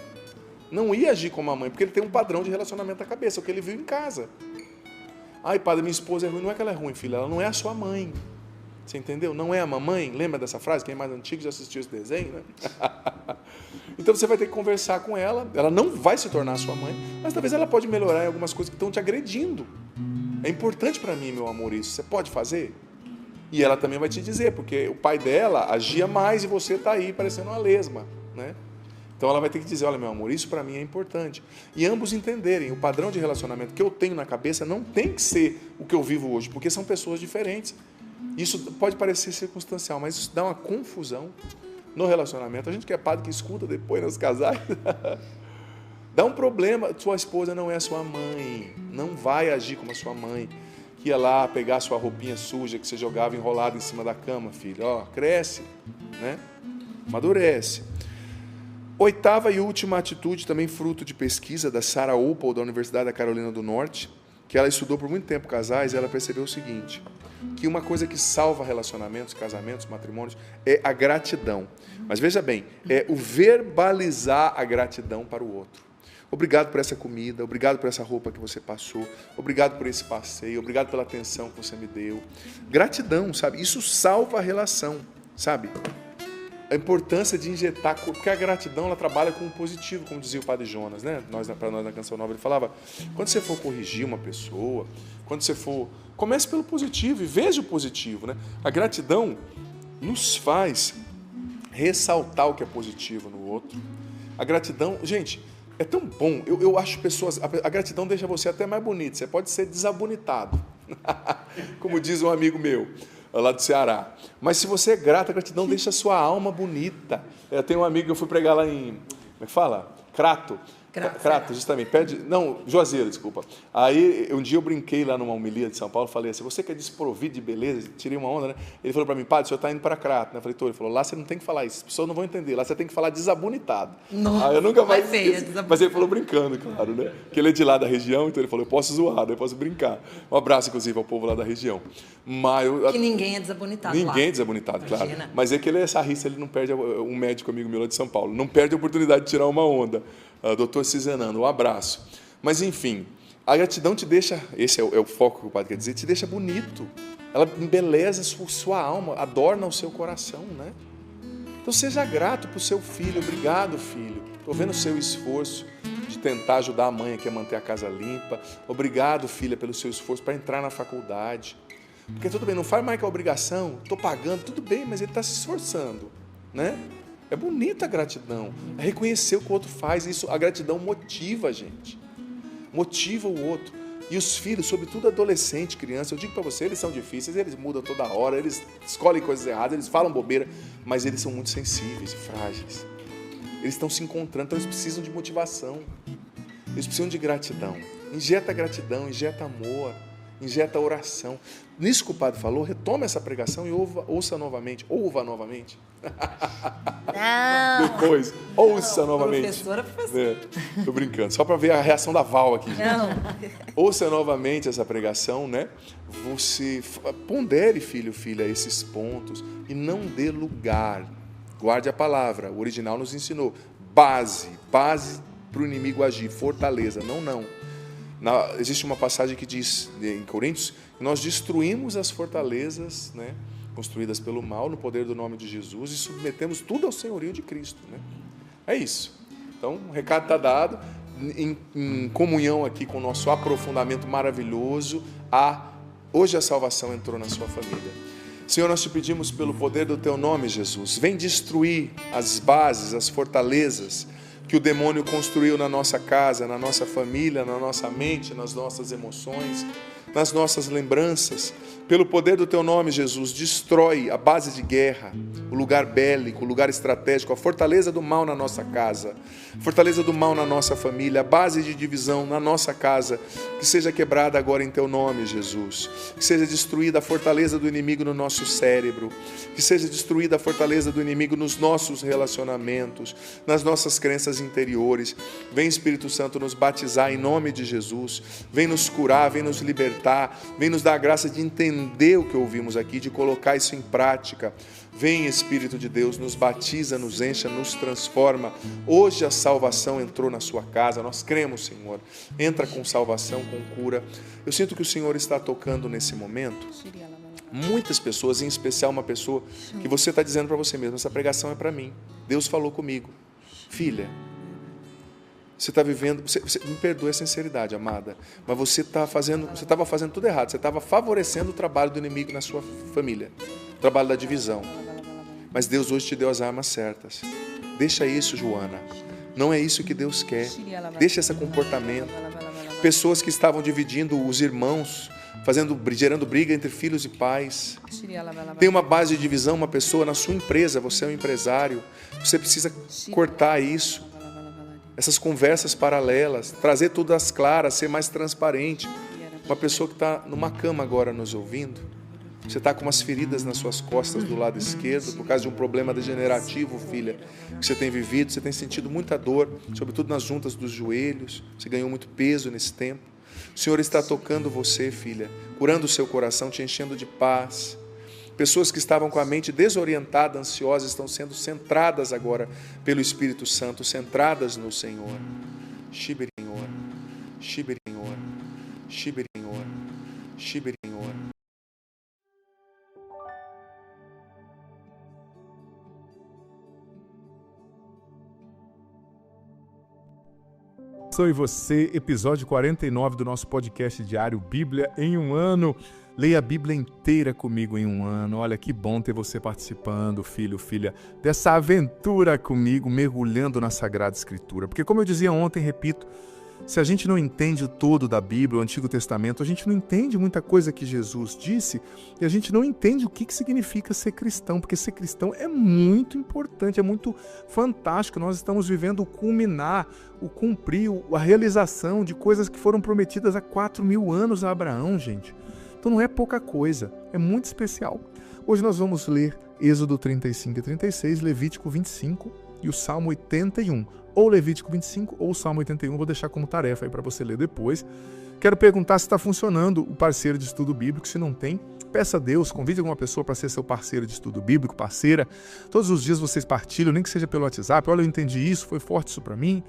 não ia agir como a mãe, porque ele tem um padrão de relacionamento na cabeça, o que ele viu em casa. Ai, padre, minha esposa é ruim. Não é que ela é ruim, filha, ela não é a sua mãe. Você entendeu? Não é a mamãe. Lembra dessa frase? Quem é mais antigo já assistiu esse desenho, né? Então você vai ter que conversar com ela. Ela não vai se tornar a sua mãe, mas talvez ela pode melhorar em algumas coisas que estão te agredindo. É importante para mim, meu amor, isso. Você pode fazer? E ela também vai te dizer, porque o pai dela agia mais e você está aí parecendo uma lesma, né? Então ela vai ter que dizer, olha, meu amor, isso para mim é importante. E ambos entenderem, o padrão de relacionamento que eu tenho na cabeça não tem que ser o que eu vivo hoje, porque são pessoas diferentes. Isso pode parecer circunstancial, mas isso dá uma confusão no relacionamento. A gente que é padre que escuta depois nos casais, dá um problema. Sua esposa não é sua mãe, não vai agir como a sua mãe, que ia lá pegar sua roupinha suja que você jogava enrolada em cima da cama, filho. Ó, cresce, né? Amadurece. Oitava e última atitude, também fruto de pesquisa da Sarah Opel, da Universidade da Carolina do Norte, que ela estudou por muito tempo casais, e ela percebeu o seguinte, que uma coisa que salva relacionamentos, casamentos, matrimônios, é a gratidão. Mas veja bem, é o verbalizar a gratidão para o outro. Obrigado por essa comida, obrigado por essa roupa que você passou, obrigado por esse passeio, obrigado pela atenção que você me deu. Gratidão, sabe? Isso salva a relação, sabe? A importância de injetar, porque a gratidão ela trabalha com o positivo, como dizia o Padre Jonas, né? Para nós na Canção Nova, ele falava, quando você for corrigir uma pessoa, quando você for, comece pelo positivo e veja o positivo, né? A gratidão nos faz ressaltar o que é positivo no outro. A gratidão, gente, é tão bom, eu acho pessoas, a gratidão deixa você até mais bonito, você pode ser desabonitado, como diz um amigo meu, lá do Ceará. Mas se você é grato, a gratidão deixa a sua alma bonita. Eu tenho um amigo que eu fui pregar lá em, como é que fala? Crato, justamente. Juazeiro, desculpa. Aí, um dia eu brinquei lá numa homilia de São Paulo, falei assim, você que é desprovido de beleza, tirei uma onda, né? Ele falou para mim, padre, o senhor está indo para Crato, né? Eu falei, tô. Ele falou, lá você não tem que falar isso, as pessoas não vão entender, lá você tem que falar desabonitado. Nossa, aí eu nunca mais mas ele falou brincando, claro, né? Porque ele é de lá da região, então ele falou, eu posso zoar, né? Eu posso brincar. Um abraço, inclusive, ao povo lá da região. Que ninguém é desabonitado lá. Ninguém é desabonitado, claro. Mas é que ele é sarrista, ele não perde, um médico amigo meu lá de São Paulo, não perde a oportunidade de tirar uma onda. Doutor Cizenano, um abraço. Mas, enfim, a gratidão te deixa, esse é o foco que o padre quer dizer, te deixa bonito. Ela embeleza sua alma, adorna o seu coração, né? Então, seja grato para o seu filho. Obrigado, filho. Estou vendo o seu esforço de tentar ajudar a mãe aqui a manter a casa limpa. Obrigado, filha, pelo seu esforço para entrar na faculdade. Porque tudo bem, não faz mais que a obrigação, estou pagando, tudo bem, mas ele está se esforçando, né? É bonita a gratidão, é reconhecer o que o outro faz, isso, a gratidão motiva a gente, motiva o outro. E os filhos, sobretudo adolescente, criança, eu digo para você, eles são difíceis, eles mudam toda hora, eles escolhem coisas erradas, eles falam bobeira, mas eles são muito sensíveis e frágeis. Eles estão se encontrando, então eles precisam de motivação, eles precisam de gratidão. Injeta gratidão, injeta amor, injeta oração. Nisso que o padre falou, retoma essa pregação e ouva novamente. Não. Depois, ouça novamente. Professora. Tô brincando, só para ver a reação da Val aqui. Não. Ouça novamente essa pregação, né? Você pondere, filha, esses pontos e não dê lugar. Guarde a palavra, o original nos ensinou. Base para o inimigo agir, fortaleza, não. Existe uma passagem que diz, em Coríntios, que nós destruímos as fortalezas, né, construídas pelo mal, no poder do nome de Jesus, e submetemos tudo ao senhorio de Cristo. Né? É isso. Então, o recado está dado, em comunhão aqui com o nosso aprofundamento maravilhoso, hoje a salvação entrou na sua família. Senhor, nós te pedimos pelo poder do teu nome, Jesus, vem destruir as bases, as fortalezas, que o demônio construiu na nossa casa, na nossa família, na nossa mente, nas nossas emoções, nas nossas lembranças. Pelo poder do teu nome, Jesus, destrói a base de guerra, o lugar bélico, o lugar estratégico, a fortaleza do mal na nossa casa, a fortaleza do mal na nossa família, a base de divisão na nossa casa, que seja quebrada agora em teu nome, Jesus. Que seja destruída a fortaleza do inimigo no nosso cérebro, que seja destruída a fortaleza do inimigo nos nossos relacionamentos, nas nossas crenças interiores. Vem, Espírito Santo, nos batizar em nome de Jesus, vem nos curar, vem nos libertar, vem nos dar a graça de entender o que ouvimos aqui, de colocar isso em prática. Vem, Espírito de Deus, nos batiza, nos encha, nos transforma. Hoje a salvação entrou na sua casa, nós cremos, Senhor. Entra com salvação, com cura. Eu sinto que o Senhor está tocando nesse momento muitas pessoas, em especial uma pessoa que você está dizendo para você mesmo, essa pregação é para mim. Deus falou comigo. Filha, Você está vivendo, me perdoe a sinceridade, amada, mas você estava fazendo tudo errado. Você estava favorecendo o trabalho do inimigo na sua família, o trabalho da divisão. Mas Deus hoje te deu as armas certas. Deixa isso, Joana. Não é isso que Deus quer. Deixa esse comportamento. Pessoas que estavam dividindo os irmãos, gerando briga entre filhos e pais. Tem uma base de divisão, uma pessoa na sua empresa, você é um empresário. Você precisa cortar isso. Essas conversas paralelas, trazer tudo às claras, ser mais transparente. Uma pessoa que está numa cama agora nos ouvindo, você está com umas feridas nas suas costas do lado esquerdo, por causa de um problema degenerativo, filha, que você tem vivido, você tem sentido muita dor, sobretudo nas juntas dos joelhos, você ganhou muito peso nesse tempo. O Senhor está tocando você, filha, curando o seu coração, te enchendo de paz. Pessoas que estavam com a mente desorientada, ansiosas, estão sendo centradas agora pelo Espírito Santo, centradas no Senhor. Shiberinhor, Shiberinhor, Shiberinhor, Shiberinhor. Sou e você, episódio 49 do nosso podcast diário Bíblia em um ano. Leia a Bíblia inteira comigo em um ano. Olha que bom ter você participando, filho, filha, dessa aventura comigo, mergulhando na Sagrada Escritura. Porque como eu dizia ontem, repito, se a gente não entende o todo da Bíblia, o Antigo Testamento, a gente não entende muita coisa que Jesus disse e a gente não entende o que significa ser cristão, porque ser cristão é muito importante, é muito fantástico. Nós estamos vivendo o culminar, o cumprir, a realização de coisas que foram prometidas há 4.000 anos a Abraão, gente. Então não é pouca coisa, é muito especial. Hoje nós vamos ler Êxodo 35 e 36, Levítico 25 e o Salmo 81. Ou Levítico 25 ou o Salmo 81, vou deixar como tarefa aí para você ler depois. Quero perguntar se está funcionando o parceiro de estudo bíblico. Se não tem, peça a Deus, convide alguma pessoa para ser seu parceiro de estudo bíblico, parceira. Todos os dias vocês partilham, nem que seja pelo WhatsApp. Olha, eu entendi isso, foi forte isso para mim.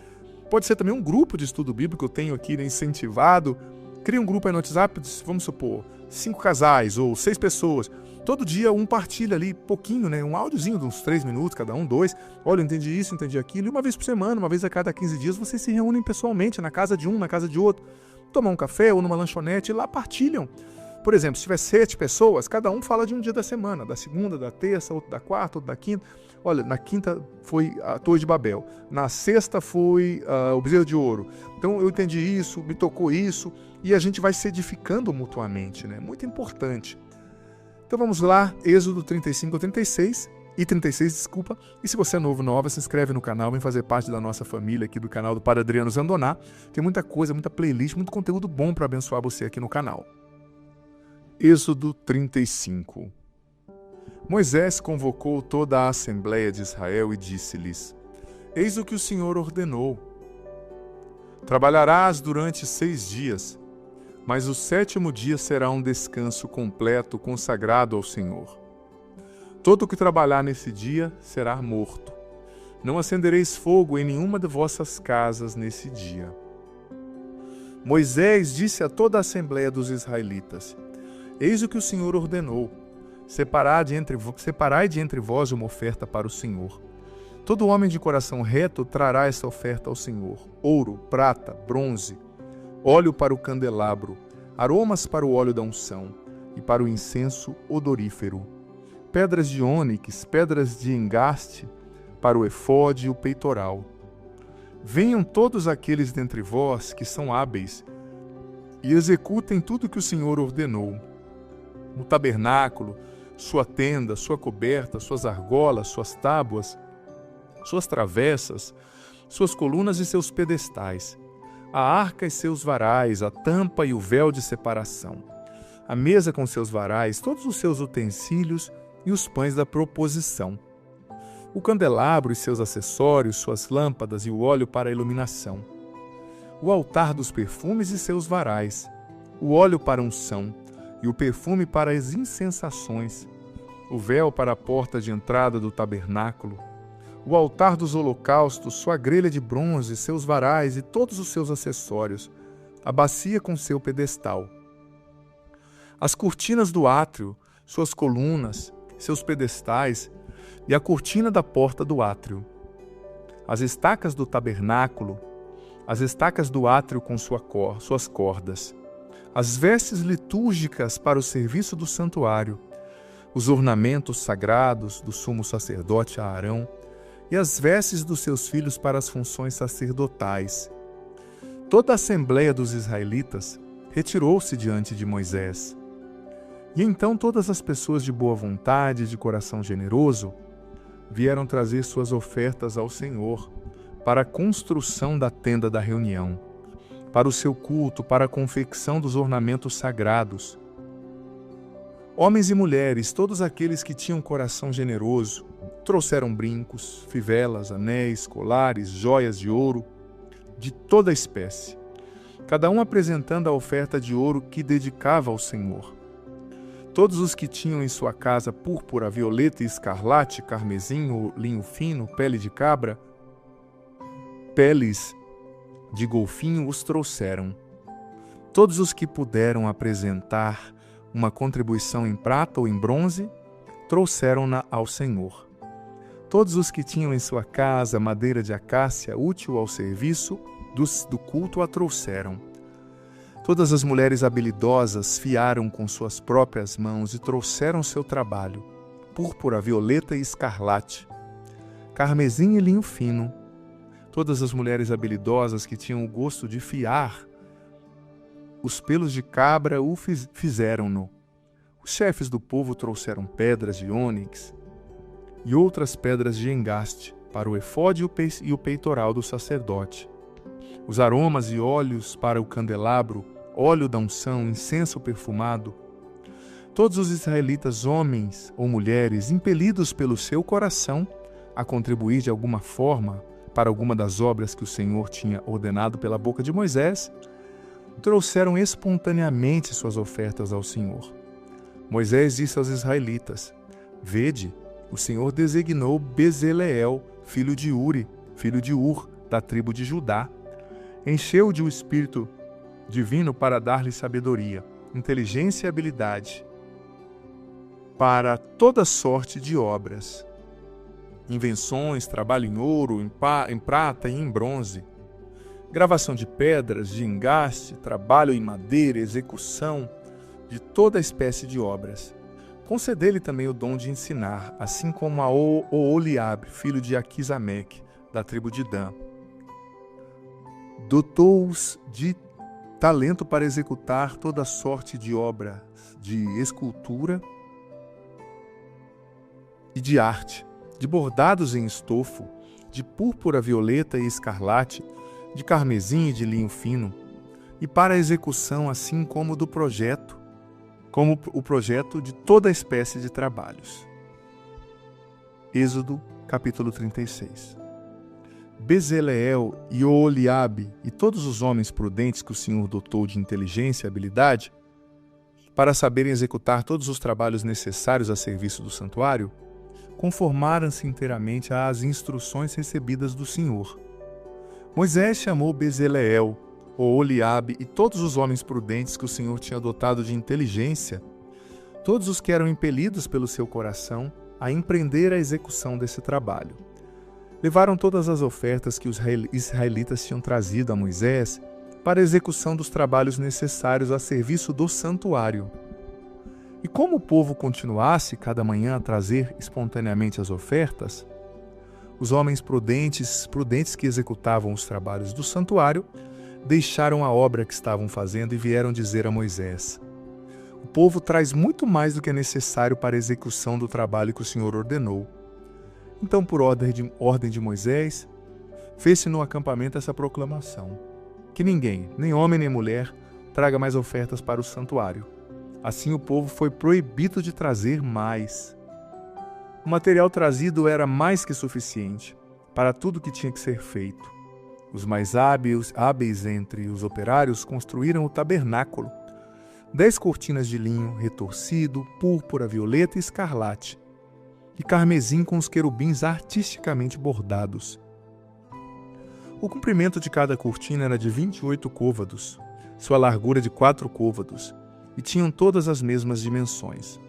Pode ser também um grupo de estudo bíblico que eu tenho aqui, né, incentivado. Cria um grupo aí no WhatsApp, vamos supor, 5 casais ou 6 pessoas. Todo dia um partilha ali, pouquinho, né? Um áudiozinho de uns 3 minutos, cada um, 2. Olha, eu entendi isso, entendi aquilo. E uma vez por semana, uma vez a cada 15 dias, vocês se reúnem pessoalmente na casa de um, na casa de outro. Tomar um café ou numa lanchonete e lá partilham. Por exemplo, se tiver 7 pessoas, cada um fala de um dia da semana. Da segunda, da terça, outro da quarta, outro da quinta. Olha, na quinta foi a Torre de Babel. Na sexta foi o Bezerro de Ouro. Então eu entendi isso, me tocou isso. E a gente vai se edificando mutuamente, né? Muito importante. Então vamos lá, Êxodo 35 ou 36, e 36, desculpa. E se você é novo, nova, se inscreve no canal, vem fazer parte da nossa família aqui do canal do Padre Adriano Zandoná. Tem muita coisa, muita playlist, muito conteúdo bom para abençoar você aqui no canal. Êxodo 35. Moisés convocou toda a Assembleia de Israel e disse-lhes: Eis o que o Senhor ordenou. Trabalharás durante 6 dias, mas o 7º dia será um descanso completo consagrado ao Senhor. Todo o que trabalhar nesse dia será morto. Não acendereis fogo em nenhuma de vossas casas nesse dia. Moisés disse a toda a Assembleia dos israelitas: Eis o que o Senhor ordenou. Separai de entre vós uma oferta para o Senhor. Todo homem de coração reto trará essa oferta ao Senhor: ouro, prata, bronze, óleo para o candelabro, aromas para o óleo da unção e para o incenso odorífero, pedras de ônix, pedras de engaste para o efode e o peitoral. Venham todos aqueles dentre vós que são hábeis e executem tudo que o Senhor ordenou. O tabernáculo, sua tenda, sua coberta, suas argolas, suas tábuas, suas travessas, suas colunas e seus pedestais, a arca e seus varais, a tampa e o véu de separação, a mesa com seus varais, todos os seus utensílios e os pães da proposição, o candelabro e seus acessórios, suas lâmpadas e o óleo para a iluminação, o altar dos perfumes e seus varais, o óleo para unção e o perfume para as incensações, o véu para a porta de entrada do tabernáculo, o altar dos holocaustos, sua grelha de bronze, seus varais e todos os seus acessórios, a bacia com seu pedestal, as cortinas do átrio, suas colunas, seus pedestais e a cortina da porta do átrio, as estacas do tabernáculo, as estacas do átrio com suas cordas, as vestes litúrgicas para o serviço do santuário, os ornamentos sagrados do sumo sacerdote Arão e as vestes dos seus filhos para as funções sacerdotais. Toda a assembleia dos israelitas retirou-se diante de Moisés. E então todas as pessoas de boa vontade e de coração generoso vieram trazer suas ofertas ao Senhor para a construção da tenda da reunião, para o seu culto, para a confecção dos ornamentos sagrados. Homens e mulheres, todos aqueles que tinham coração generoso, trouxeram brincos, fivelas, anéis, colares, joias de ouro, de toda espécie, cada um apresentando a oferta de ouro que dedicava ao Senhor. Todos os que tinham em sua casa púrpura, violeta e escarlate, carmesim, linho fino, pele de cabra, peles de golfinho os trouxeram. Todos os que puderam apresentar uma contribuição em prata ou em bronze, trouxeram-na ao Senhor. Todos os que tinham em sua casa madeira de acácia útil ao serviço do culto a trouxeram. Todas as mulheres habilidosas fiaram com suas próprias mãos e trouxeram seu trabalho, púrpura, violeta e escarlate, carmesim e linho fino. Todas as mulheres habilidosas que tinham o gosto de fiar os pelos de cabra fizeram-no. Os chefes do povo trouxeram pedras de ônix e outras pedras de engaste para o efode e o peitoral do sacerdote. Os aromas e óleos para o candelabro, óleo da unção, incenso perfumado. Todos os israelitas, homens ou mulheres, impelidos pelo seu coração a contribuir de alguma forma para alguma das obras que o Senhor tinha ordenado pela boca de Moisés, trouxeram espontaneamente suas ofertas ao Senhor. Moisés disse aos israelitas: Vede, o Senhor designou Bezaleel, filho de Uri, filho de Ur, da tribo de Judá. Encheu-o de um espírito divino para dar-lhe sabedoria, inteligência e habilidade para toda sorte de obras, invenções, trabalho em ouro, em prata e em bronze, gravação de pedras, de engaste, trabalho em madeira, execução de toda espécie de obras. Concedeu-lhe também o dom de ensinar, assim como a Oholiabe, filho de Aquisameque, da tribo de Dan. Dotou-os de talento para executar toda sorte de obras de escultura e de arte, de bordados em estofo, de púrpura, violeta e escarlate, de carmesim e de linho fino, e para a execução assim como o projeto de toda espécie de trabalhos. Êxodo, capítulo 36. Bezaleel e Oholiabe e todos os homens prudentes que o Senhor dotou de inteligência e habilidade para saberem executar todos os trabalhos necessários a serviço do santuário, conformaram-se inteiramente às instruções recebidas do Senhor. Moisés chamou Bezaleel, Oholiabe e todos os homens prudentes que o Senhor tinha dotado de inteligência, todos os que eram impelidos pelo seu coração a empreender a execução desse trabalho. Levaram todas as ofertas que os israelitas tinham trazido a Moisés para a execução dos trabalhos necessários a serviço do santuário. E como o povo continuasse cada manhã a trazer espontaneamente as ofertas, os homens prudentes que executavam os trabalhos do santuário deixaram a obra que estavam fazendo e vieram dizer a Moisés: O povo traz muito mais do que é necessário para a execução do trabalho que o Senhor ordenou. Então, por ordem de Moisés, fez-se no acampamento essa proclamação: que ninguém, nem homem nem mulher, traga mais ofertas para o santuário. Assim o povo foi proibido de trazer mais. O material trazido era mais que suficiente para tudo que tinha que ser feito. Os mais hábeis entre os operários construíram o tabernáculo. 10 cortinas de linho retorcido, púrpura, violeta e escarlate, e carmesim com os querubins artisticamente bordados. O comprimento de cada cortina era de 28 côvados, sua largura de 4 côvados, e tinham todas as mesmas dimensões.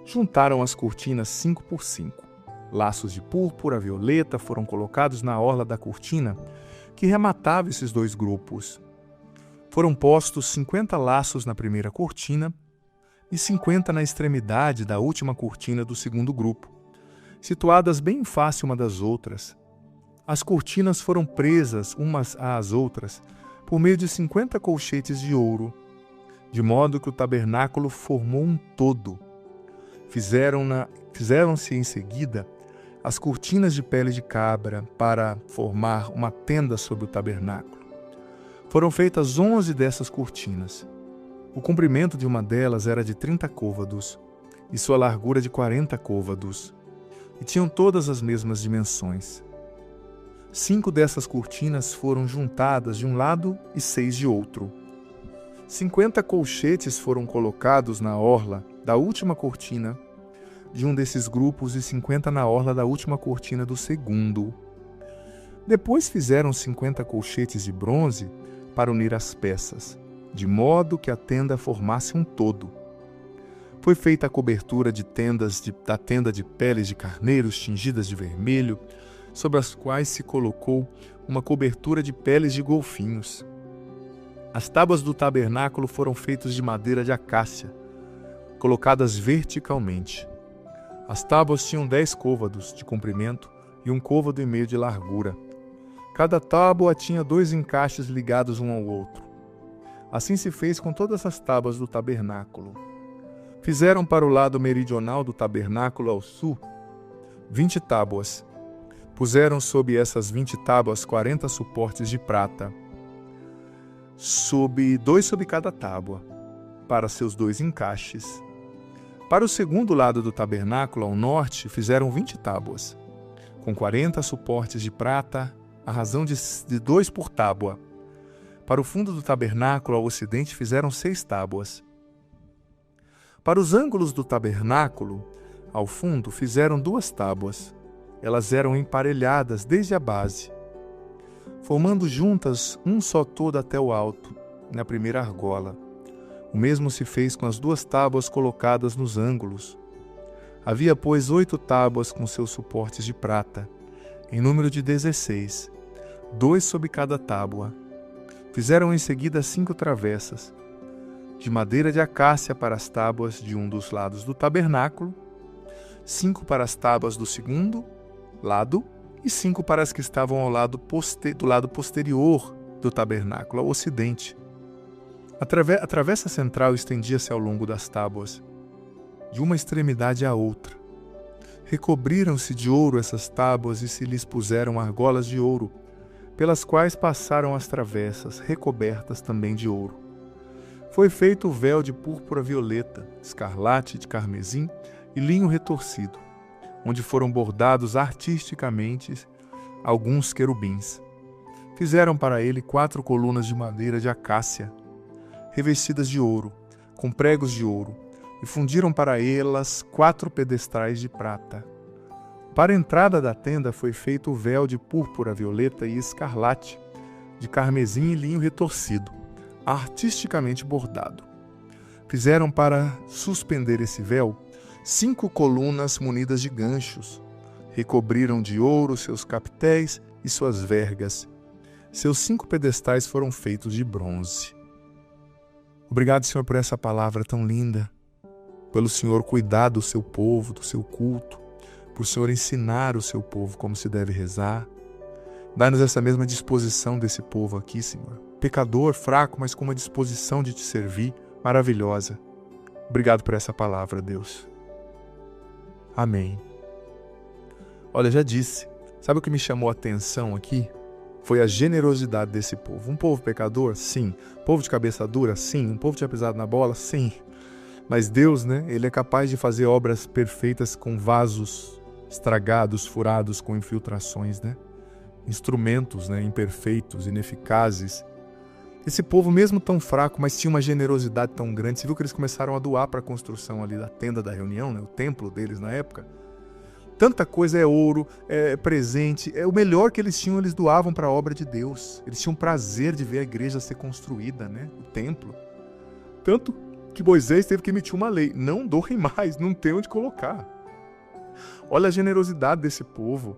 Juntaram as cortinas 5 por 5. Laços de púrpura, violeta foram colocados na orla da cortina, que rematava esses dois grupos. Foram postos 50 laços na primeira cortina e 50 na extremidade da última cortina do segundo grupo, situadas bem em face uma das outras. As cortinas foram presas umas às outras por meio de 50 colchetes de ouro, de modo que o tabernáculo formou um todo. Fizeram-se em seguida as cortinas de pele de cabra para formar uma tenda sobre o tabernáculo. Foram feitas 11 dessas cortinas. O comprimento de uma delas era de 30 côvados e sua largura de 40 côvados, e tinham todas as mesmas dimensões. 5 dessas cortinas foram juntadas de um lado e 6 de outro. 50 colchetes foram colocados na orla da última cortina de um desses grupos e 50 na orla da última cortina do segundo. Depois fizeram 50 colchetes de bronze para unir as peças, de modo que a tenda formasse um todo. Foi feita a cobertura da tenda de peles de carneiros tingidas de vermelho, sobre as quais se colocou uma cobertura de peles de golfinhos. As tábuas do tabernáculo foram feitas de madeira de acácia, colocadas verticalmente. As tábuas tinham 10 côvados de comprimento e 1,5 côvado de largura. Cada tábua tinha 2 encaixes ligados um ao outro. Assim se fez com todas as tábuas do tabernáculo. Fizeram para o lado meridional do tabernáculo ao sul 20 tábuas. Puseram sob essas 20 tábuas 40 suportes de prata, 2 sobre cada tábua, para seus 2 encaixes. Para o segundo lado do tabernáculo, ao norte, fizeram 20 tábuas, com 40 suportes de prata, à razão de 2 por tábua. Para o fundo do tabernáculo, ao ocidente, fizeram 6 tábuas. Para os ângulos do tabernáculo, ao fundo, fizeram 2 tábuas. Elas eram emparelhadas desde a base, formando juntas um só todo até o alto, na primeira argola. O mesmo se fez com as 2 tábuas colocadas nos ângulos. Havia, pois, 8 tábuas com seus suportes de prata, em número de 16, 2 sobre cada tábua. Fizeram em seguida 5 travessas, de madeira de acácia para as tábuas de um dos lados do tabernáculo, 5 para as tábuas do segundo lado e 5 para as que estavam ao lado do lado posterior do tabernáculo, ao ocidente. A travessa central estendia-se ao longo das tábuas, de uma extremidade à outra. Recobriram-se de ouro essas tábuas e se lhes puseram argolas de ouro, pelas quais passaram as travessas, recobertas também de ouro. Foi feito o véu de púrpura violeta, escarlate de carmesim e linho retorcido, onde foram bordados artisticamente alguns querubins. Fizeram para ele 4 colunas de madeira de acácia, revestidas de ouro, com pregos de ouro, e fundiram para elas 4 pedestais de prata. Para a entrada da tenda foi feito o véu de púrpura violeta e escarlate, de carmesim e linho retorcido, artisticamente bordado. Fizeram para suspender esse véu 5 colunas munidas de ganchos. Recobriram de ouro seus capitéis e suas vergas. Seus 5 pedestais foram feitos de bronze. Obrigado, Senhor, por essa palavra tão linda, pelo Senhor cuidar do seu povo, do seu culto, por o Senhor ensinar o seu povo como se deve rezar. Dá-nos essa mesma disposição desse povo aqui, Senhor. Pecador, fraco, mas com uma disposição de te servir maravilhosa. Obrigado por essa palavra, Deus. Amém. Olha, já disse, sabe o que me chamou a atenção aqui? Foi a generosidade desse povo. Um povo pecador? Sim. Povo de cabeça dura? Sim. Um povo que tinha pisado na bola? Sim. Mas Deus, né? Ele é capaz de fazer obras perfeitas com vasos estragados, furados, com infiltrações, né? Instrumentos, né? Imperfeitos, ineficazes. Esse povo, mesmo tão fraco, mas tinha uma generosidade tão grande. Você viu que eles começaram a doar para a construção ali da tenda da reunião, né? O templo deles na época. Tanta coisa, é ouro, é presente, é o melhor que eles tinham, eles doavam para a obra de Deus. Eles tinham prazer de ver a igreja ser construída, né? O templo. Tanto que Moisés teve que emitir uma lei: não doem mais, não tem onde colocar. Olha a generosidade desse povo.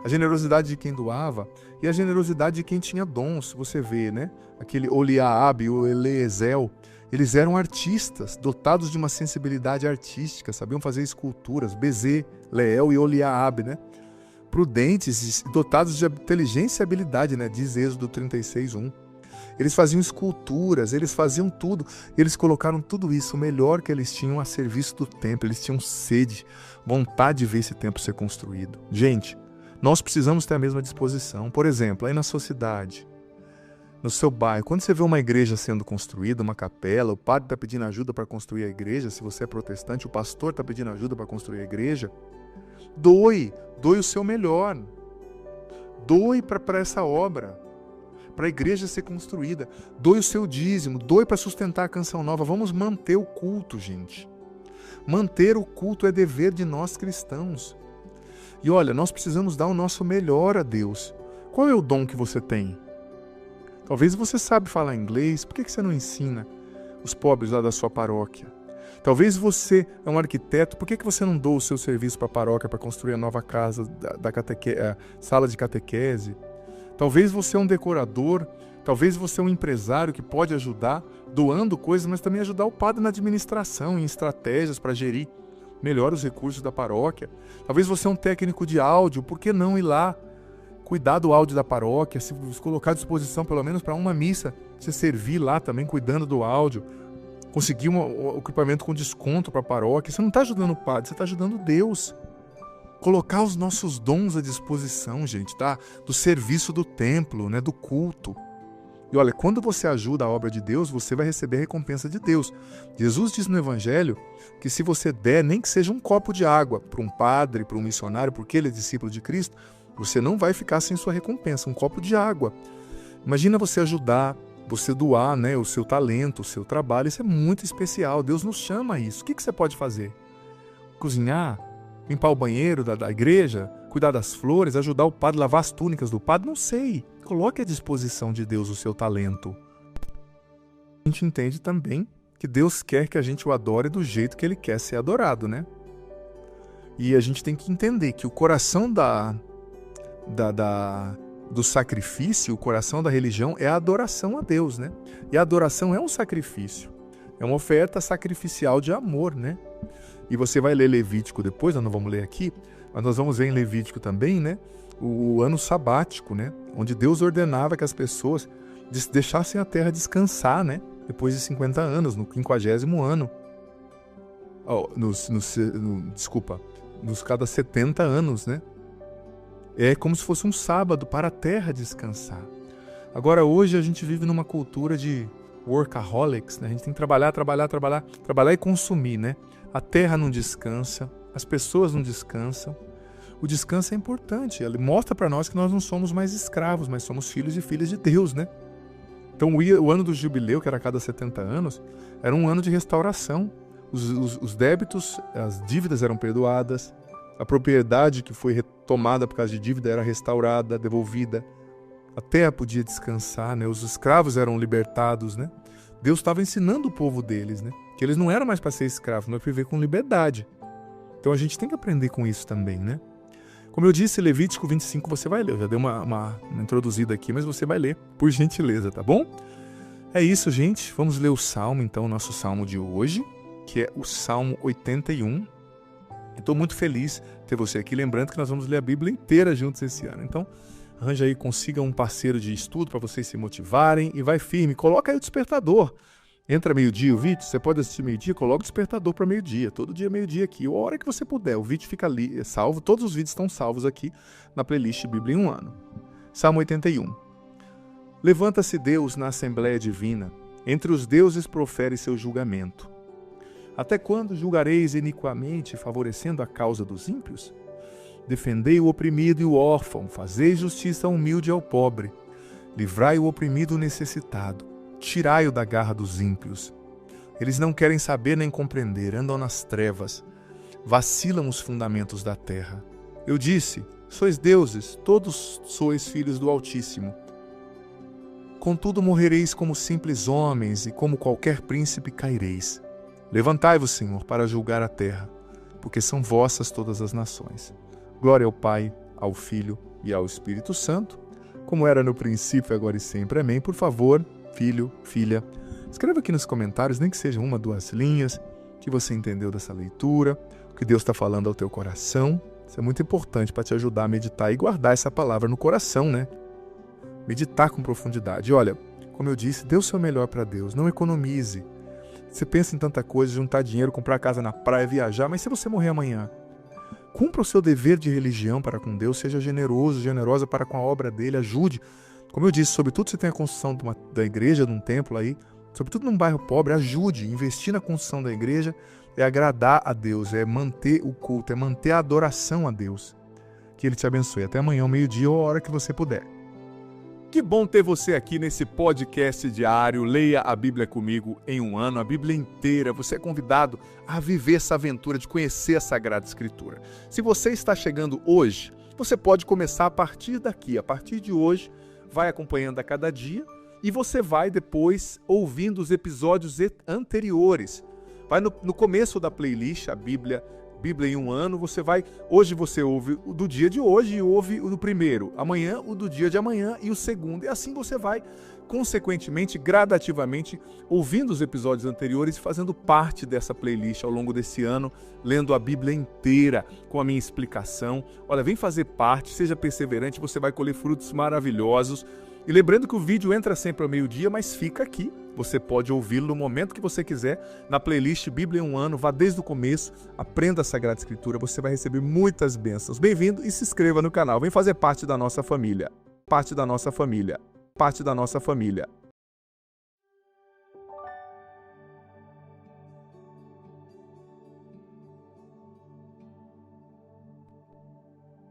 A generosidade de quem doava e a generosidade de quem tinha dons. Você vê, né? Aquele Oliabe e o Eliezel, eles eram artistas, dotados de uma sensibilidade artística, sabiam fazer esculturas. Bezaleel e Oliabe, né? Prudentes e dotados de inteligência e habilidade, né? Diz Êxodo 36:1. Eles faziam esculturas, eles faziam tudo. Eles colocaram tudo isso, o melhor que eles tinham, a serviço do templo. Eles tinham sede, vontade de ver esse templo ser construído. Gente, nós precisamos ter a mesma disposição. Por exemplo, aí na sua cidade, no seu bairro, quando você vê uma igreja sendo construída, uma capela, o padre está pedindo ajuda para construir a igreja, se você é protestante, o pastor está pedindo ajuda para construir a igreja, doe o seu melhor. Doe para essa obra, para a igreja ser construída. Doe o seu dízimo, doe para sustentar a Canção Nova. Vamos manter o culto, gente. Manter o culto é dever de nós cristãos. E olha, nós precisamos dar o nosso melhor a Deus. Qual é o dom que você tem? Talvez você sabe falar inglês, por que você não ensina os pobres lá da sua paróquia? Talvez você é um arquiteto, por que você não doa o seu serviço para a paróquia para construir a nova casa, a sala de catequese? Talvez você é um decorador, talvez você é um empresário que pode ajudar doando coisas, mas também ajudar o padre na administração, em estratégias para gerir melhor os recursos da paróquia. Talvez você é um técnico de áudio, por que não ir lá cuidar do áudio da paróquia, se colocar à disposição pelo menos para uma missa, você servir lá também cuidando do áudio, conseguir um equipamento com desconto para a paróquia. Você não está ajudando o padre, você está ajudando Deus. Colocar os nossos dons à disposição, gente, tá? Do serviço do templo, né? Do culto. E olha, quando você ajuda a obra de Deus, você vai receber a recompensa de Deus. Jesus diz no Evangelho que se você der, nem que seja um copo de água para um padre, para um missionário, porque ele é discípulo de Cristo, você não vai ficar sem sua recompensa, um copo de água. Imagina você ajudar, você doar, né, o seu talento, o seu trabalho, isso é muito especial, Deus nos chama a isso. O que você pode fazer? Cozinhar? Limpar o banheiro da igreja? Cuidar das flores? Ajudar o padre a lavar as túnicas do padre? Não sei. Coloque à disposição de Deus o seu talento. A gente entende também que Deus quer que a gente o adore do jeito que Ele quer ser adorado, né? E a gente tem que entender que o coração do sacrifício, o coração da religião é a adoração a Deus, né? E a adoração é um sacrifício, é uma oferta sacrificial de amor, né? E você vai ler Levítico depois, nós não vamos ler aqui, mas nós vamos ver em Levítico também, né? O ano sabático, né? Onde Deus ordenava que as pessoas deixassem a terra descansar, né? Depois de 50 anos, no 50º ano. Nos cada 70 anos, né? É como se fosse um sábado para a terra descansar. Agora, hoje a gente vive numa cultura de workaholics, né? A gente tem que trabalhar e consumir, né? A terra não descansa, as pessoas não descansam. O descanso é importante, ele mostra para nós que nós não somos mais escravos, mas somos filhos e filhas de Deus, né? Então o ano do jubileu, que era a cada 70 anos, era um ano de restauração. Os débitos, as dívidas eram perdoadas, a propriedade que foi retomada por causa de dívida era restaurada, devolvida. A terra podia descansar, né? Os escravos eram libertados, né? Deus estava ensinando o povo deles, né? Que eles não eram mais para ser escravos, mas para viver com liberdade. Então a gente tem que aprender com isso também, né? Como eu disse, Levítico 25 você vai ler. Eu já dei uma introduzida aqui, mas você vai ler, por gentileza, tá bom? É isso, gente. Vamos ler o Salmo, então, o nosso Salmo de hoje, que é o Salmo 81. Estou muito feliz ter você aqui. Lembrando que nós vamos ler a Bíblia inteira juntos esse ano. Então, arranja aí, consiga um parceiro de estudo para vocês se motivarem e vai firme. Coloca aí o despertador. Entra meio-dia o vídeo, você pode assistir meio-dia, coloca o despertador para meio-dia. Todo dia meio-dia aqui, a hora que você puder. O vídeo fica ali, é salvo. Todos os vídeos estão salvos aqui na playlist Bíblia em um ano. Salmo 81. Levanta-se Deus na Assembleia Divina. Entre os deuses profere seu julgamento. Até quando julgareis iniquamente, favorecendo a causa dos ímpios? Defendei o oprimido e o órfão, fazei justiça ao humilde e ao pobre. Livrai o oprimido e o necessitado, tirai-o da garra dos ímpios. Eles não querem saber nem compreender, andam nas trevas, vacilam os fundamentos da terra. Eu disse, sois deuses, todos sois filhos do Altíssimo. Contudo morrereis como simples homens e como qualquer príncipe caireis. Levantai-vos, Senhor, para julgar a terra, porque são vossas todas as nações. Glória ao Pai, ao Filho e ao Espírito Santo, como era no princípio, agora e sempre. Amém. Por favor, filho, filha, escreva aqui nos comentários, nem que seja 1, 2 linhas, o que você entendeu dessa leitura, o que Deus está falando ao teu coração. Isso é muito importante para te ajudar a meditar e guardar essa palavra no coração, né? Meditar com profundidade. Olha, como eu disse, dê o seu melhor para Deus, não economize. Você pensa em tanta coisa, juntar dinheiro, comprar casa na praia, viajar, mas se você morrer amanhã, cumpra o seu dever de religião para com Deus, seja generoso, generosa para com a obra dele, ajude. Como eu disse, sobretudo se tem a construção da igreja, de um templo aí, sobretudo num bairro pobre, ajude, investir na construção da igreja é agradar a Deus, é manter o culto, é manter a adoração a Deus. Que Ele te abençoe. Até amanhã, ao meio-dia ou a hora que você puder. Que bom ter você aqui nesse podcast diário. Leia a Bíblia comigo em um ano, a Bíblia inteira. Você é convidado a viver essa aventura de conhecer a Sagrada Escritura. Se você está chegando hoje, você pode começar a partir daqui. A partir de hoje, vai acompanhando a cada dia e você vai depois ouvindo os episódios anteriores. Vai no começo da playlist, a Bíblia em um ano, hoje você ouve o do dia de hoje e ouve o do primeiro, amanhã o do dia de amanhã e o segundo, e assim você vai, consequentemente, gradativamente, ouvindo os episódios anteriores e fazendo parte dessa playlist ao longo desse ano, lendo a Bíblia inteira, com a minha explicação. Olha, vem fazer parte, seja perseverante, você vai colher frutos maravilhosos. E lembrando que o vídeo entra sempre ao meio-dia, mas fica aqui. Você pode ouvi-lo no momento que você quiser, na playlist Bíblia em um ano. Vá desde o começo, aprenda a Sagrada Escritura, você vai receber muitas bênçãos. Bem-vindo e se inscreva no canal. Vem fazer parte da nossa família. Parte da nossa família. Parte da nossa família.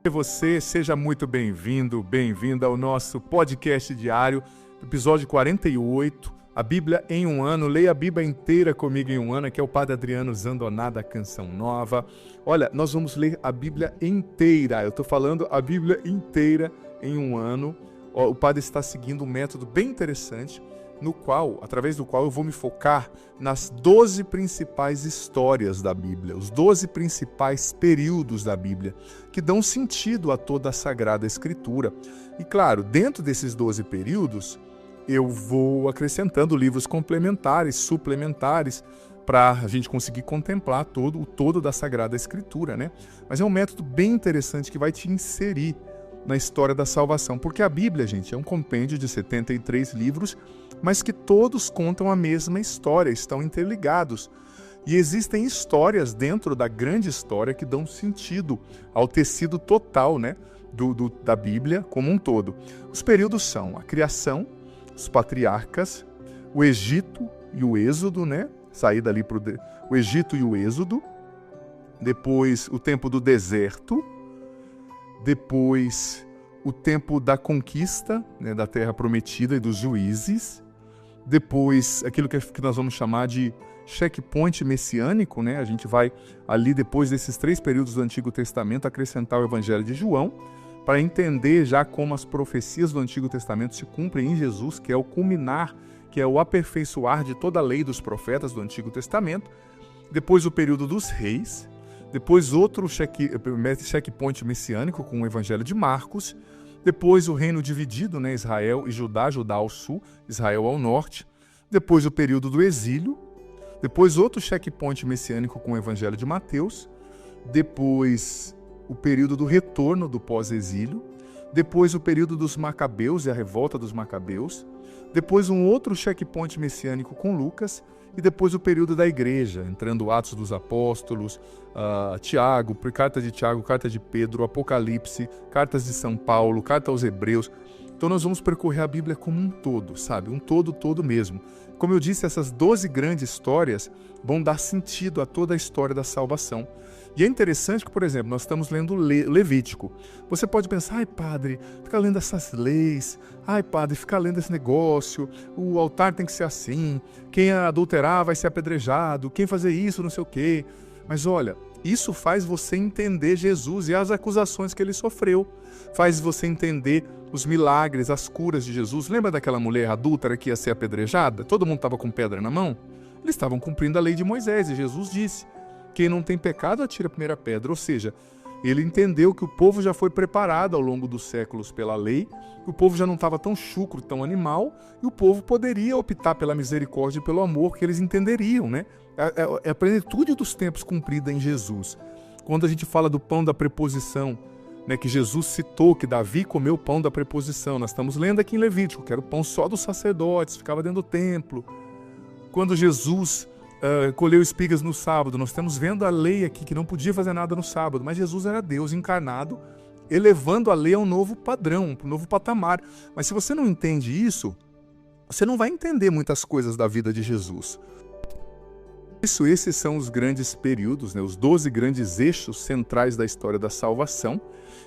Você seja muito bem-vindo, bem-vinda ao nosso podcast diário, episódio 48, a Bíblia em um ano. Leia a Bíblia inteira comigo em um ano, que é o Padre Adriano Zandoná da Canção Nova. Olha, nós vamos ler a Bíblia inteira, eu estou falando a Bíblia inteira em um ano. O Padre está seguindo um método bem interessante, através do qual eu vou me focar nas 12 principais histórias da Bíblia, os 12 principais períodos da Bíblia, que dão sentido a toda a Sagrada Escritura. E claro, dentro desses 12 períodos, eu vou acrescentando livros complementares, suplementares, para a gente conseguir contemplar o todo da Sagrada Escritura, né? Mas é um método bem interessante que vai te inserir na história da salvação, porque a Bíblia, gente, é um compêndio de 73 livros, mas que todos contam a mesma história, estão interligados. E existem histórias dentro da grande história que dão sentido ao tecido total, né, da Bíblia como um todo. Os períodos são a criação, os patriarcas, o Egito e o Êxodo, né, saída ali para o Egito e o Êxodo, depois o tempo do deserto, depois o tempo da conquista, né, da Terra Prometida e dos juízes, depois aquilo que nós vamos chamar de checkpoint messiânico, né? A gente vai ali, depois desses 3 períodos do Antigo Testamento, acrescentar o Evangelho de João, para entender já como as profecias do Antigo Testamento se cumprem em Jesus, que é o culminar, que é o aperfeiçoar de toda a lei dos profetas do Antigo Testamento. Depois o período dos reis, depois outro checkpoint messiânico com o Evangelho de Marcos, depois o reino dividido, né, Israel e Judá, Judá ao sul, Israel ao norte, depois o período do exílio, depois outro checkpoint messiânico com o Evangelho de Mateus, depois o período do retorno do pós-exílio, depois o período dos Macabeus e a revolta dos Macabeus, depois um outro checkpoint messiânico com Lucas, e depois o período da igreja, entrando Atos dos Apóstolos, Tiago, carta de Tiago, carta de Pedro, Apocalipse, cartas de São Paulo, carta aos Hebreus. Então nós vamos percorrer a Bíblia como um todo, sabe? Um todo mesmo. Como eu disse, essas 12 grandes histórias vão dar sentido a toda a história da salvação. E é interessante que, por exemplo, nós estamos lendo Levítico. Você pode pensar, ai padre, fica lendo essas leis, ai padre, fica lendo esse negócio, o altar tem que ser assim, quem adulterar vai ser apedrejado, quem fazer isso, não sei o quê. Mas olha, isso faz você entender Jesus e as acusações que ele sofreu. Faz você entender os milagres, as curas de Jesus. Lembra daquela mulher adúltera que ia ser apedrejada? Todo mundo estava com pedra na mão? Eles estavam cumprindo a lei de Moisés e Jesus disse: quem não tem pecado, atira a primeira pedra. Ou seja, Ele entendeu que o povo já foi preparado ao longo dos séculos pela lei, que o povo já não estava tão chucro, tão animal, e o povo poderia optar pela misericórdia e pelo amor, que eles entenderiam, né? É a plenitude dos tempos cumprida em Jesus. Quando a gente fala do pão da preposição, né, que Jesus citou que Davi comeu o pão da preposição, nós estamos lendo aqui em Levítico, que era o pão só dos sacerdotes, ficava dentro do templo. Quando Jesus colheu espigas no sábado, nós estamos vendo a lei aqui que não podia fazer nada no sábado, mas Jesus era Deus encarnado, elevando a lei a um novo padrão, um novo patamar. Mas se você não entende isso, você não vai entender muitas coisas da vida de Jesus. Esses são os grandes períodos, né, os 12 grandes eixos centrais da história da salvação,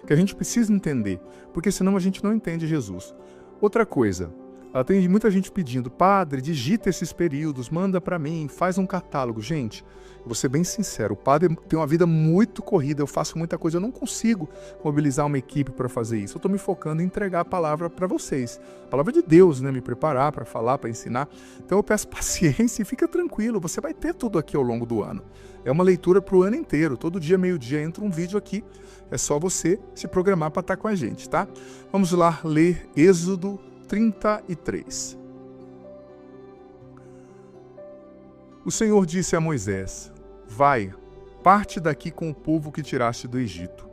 que a gente precisa entender, porque senão a gente não entende Jesus. Outra coisa, tem muita gente pedindo, padre, digita esses períodos, manda para mim, faz um catálogo. Gente, eu vou ser bem sincero, o padre tem uma vida muito corrida, eu faço muita coisa, eu não consigo mobilizar uma equipe para fazer isso. Eu estou me focando em entregar a palavra para vocês. A palavra de Deus, né? Me preparar para falar, para ensinar. Então eu peço paciência e fica tranquilo, você vai ter tudo aqui ao longo do ano. É uma leitura para o ano inteiro, todo dia, meio-dia, entra um vídeo aqui, é só você se programar para estar com a gente, tá? Vamos lá ler Êxodo 33. O Senhor disse a Moisés: vai, parte daqui com o povo que tiraste do Egito.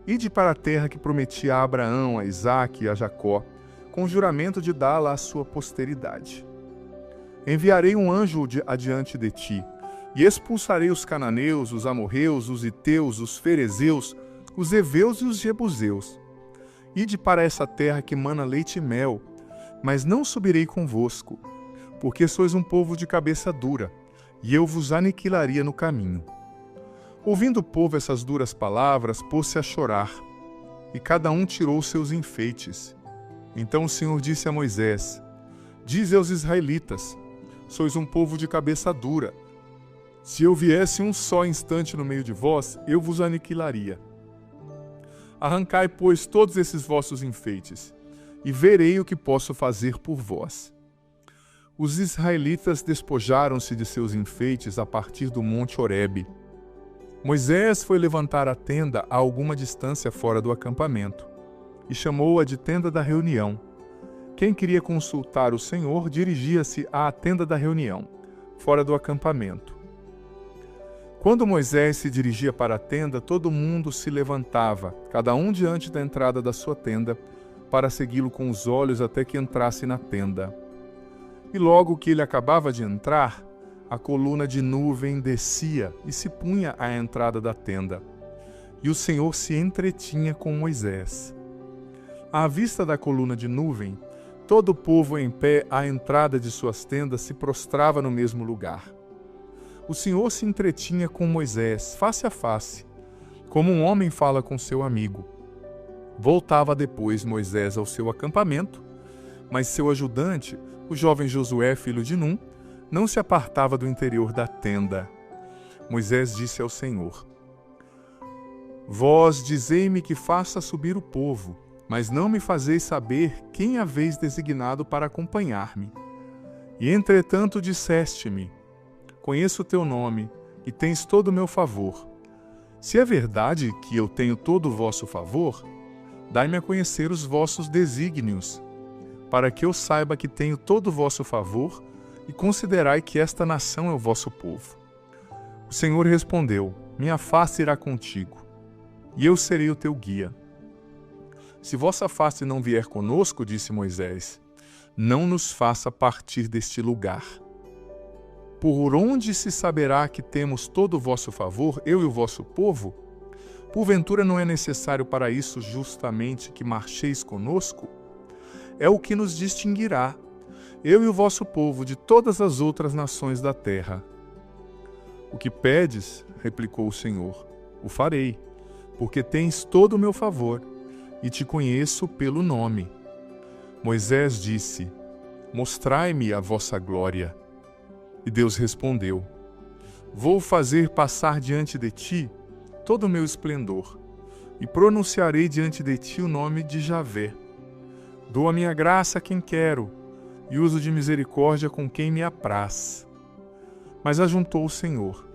Ide para a terra que prometi a Abraão, a Isaque e a Jacó, com o juramento de dá-la à sua posteridade. Enviarei um anjo adiante de ti, e expulsarei os cananeus, os amorreus, os iteus, os ferezeus, os heveus e os jebuseus. Ide para essa terra que mana leite e mel, mas não subirei convosco, porque sois um povo de cabeça dura, e eu vos aniquilaria no caminho. Ouvindo o povo essas duras palavras, pôs-se a chorar, e cada um tirou seus enfeites. Então o Senhor disse a Moisés: dize aos israelitas: sois um povo de cabeça dura. Se eu viesse um só instante no meio de vós, eu vos aniquilaria. Arrancai, pois, todos esses vossos enfeites, e verei o que posso fazer por vós. Os israelitas despojaram-se de seus enfeites a partir do monte Horebe. Moisés foi levantar a tenda a alguma distância fora do acampamento, e chamou-a de tenda da reunião. Quem queria consultar o Senhor dirigia-se à tenda da reunião, fora do acampamento. Quando Moisés se dirigia para a tenda, todo mundo se levantava, cada um diante da entrada da sua tenda, para segui-lo com os olhos até que entrasse na tenda. E logo que ele acabava de entrar, a coluna de nuvem descia e se punha à entrada da tenda. E o Senhor se entretinha com Moisés. À vista da coluna de nuvem, todo o povo em pé à entrada de suas tendas se prostrava no mesmo lugar. O Senhor se entretinha com Moisés, face a face, como um homem fala com seu amigo. Voltava depois Moisés ao seu acampamento, mas seu ajudante, o jovem Josué, filho de Num, não se apartava do interior da tenda. Moisés disse ao Senhor: vós dizei-me que faça subir o povo, mas não me fazeis saber quem haveis designado para acompanhar-me. E entretanto disseste-me: conheço o teu nome e tens todo o meu favor. Se é verdade que eu tenho todo o vosso favor, dai-me a conhecer os vossos desígnios, para que eu saiba que tenho todo o vosso favor e considerai que esta nação é o vosso povo. O Senhor respondeu: minha face irá contigo, e eu serei o teu guia. Se vossa face não vier conosco, disse Moisés, não nos faça partir deste lugar. Por onde se saberá que temos todo o vosso favor, eu e o vosso povo? Porventura não é necessário para isso justamente que marcheis conosco? É o que nos distinguirá, eu e o vosso povo, de todas as outras nações da terra. O que pedes, replicou o Senhor, o farei, porque tens todo o meu favor, e te conheço pelo nome. Moisés disse: mostrai-me a vossa glória. E Deus respondeu: vou fazer passar diante de ti todo o meu esplendor, e pronunciarei diante de ti o nome de Javé. Dou a minha graça a quem quero, e uso de misericórdia com quem me apraz. Mas ajuntou o Senhor: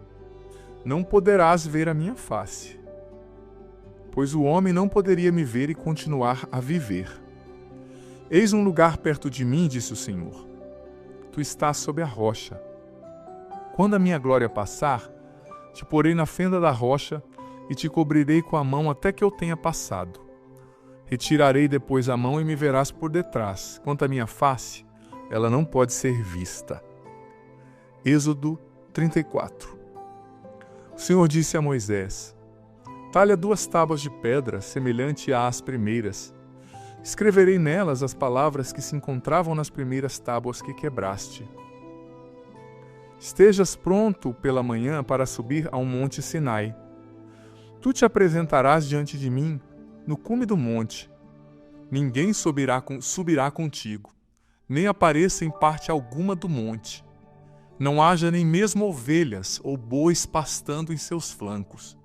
não poderás ver a minha face. pois o homem não poderia me ver e continuar a viver. Eis um lugar perto de mim, disse o Senhor. Tu estás sob a rocha. Quando a minha glória passar, te porei na fenda da rocha e te cobrirei com a mão até que eu tenha passado. Retirarei depois a mão e me verás por detrás. Quanto à minha face, ela não pode ser vista. Êxodo 34. O Senhor disse a Moisés: talha 2 tábuas de pedra, semelhante às primeiras. Escreverei nelas as palavras que se encontravam nas primeiras tábuas que quebraste. Estejas pronto pela manhã para subir ao monte Sinai. Tu te apresentarás diante de mim no cume do monte. Ninguém subirá contigo, nem apareça em parte alguma do monte. Não haja nem mesmo ovelhas ou bois pastando em seus flancos.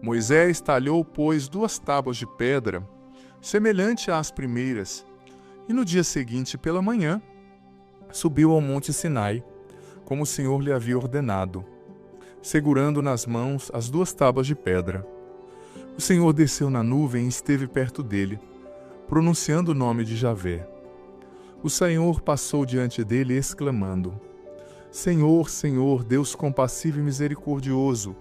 Moisés talhou, pois, 2 tábuas de pedra, semelhante às primeiras, e no dia seguinte, pela manhã, subiu ao monte Sinai, como o Senhor lhe havia ordenado, segurando nas mãos as 2 tábuas de pedra. O Senhor desceu na nuvem e esteve perto dele, pronunciando o nome de Javé. O Senhor passou diante dele, exclamando: Senhor, Senhor, Deus compassivo e misericordioso,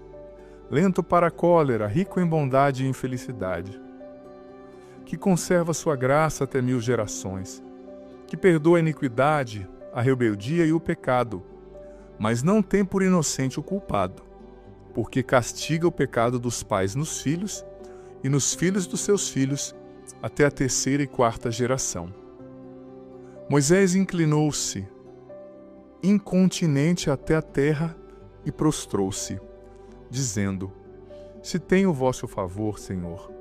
lento para a cólera, rico em bondade e em felicidade, que conserva sua graça até 1000 gerações, que perdoa a iniquidade, a rebeldia e o pecado, mas não tem por inocente o culpado, porque castiga o pecado dos pais nos filhos e nos filhos dos seus filhos até a 3ª e 4ª geração. Moisés inclinou-se, incontinente até a terra, e prostrou-se, dizendo: Se tem o vosso favor, Senhor,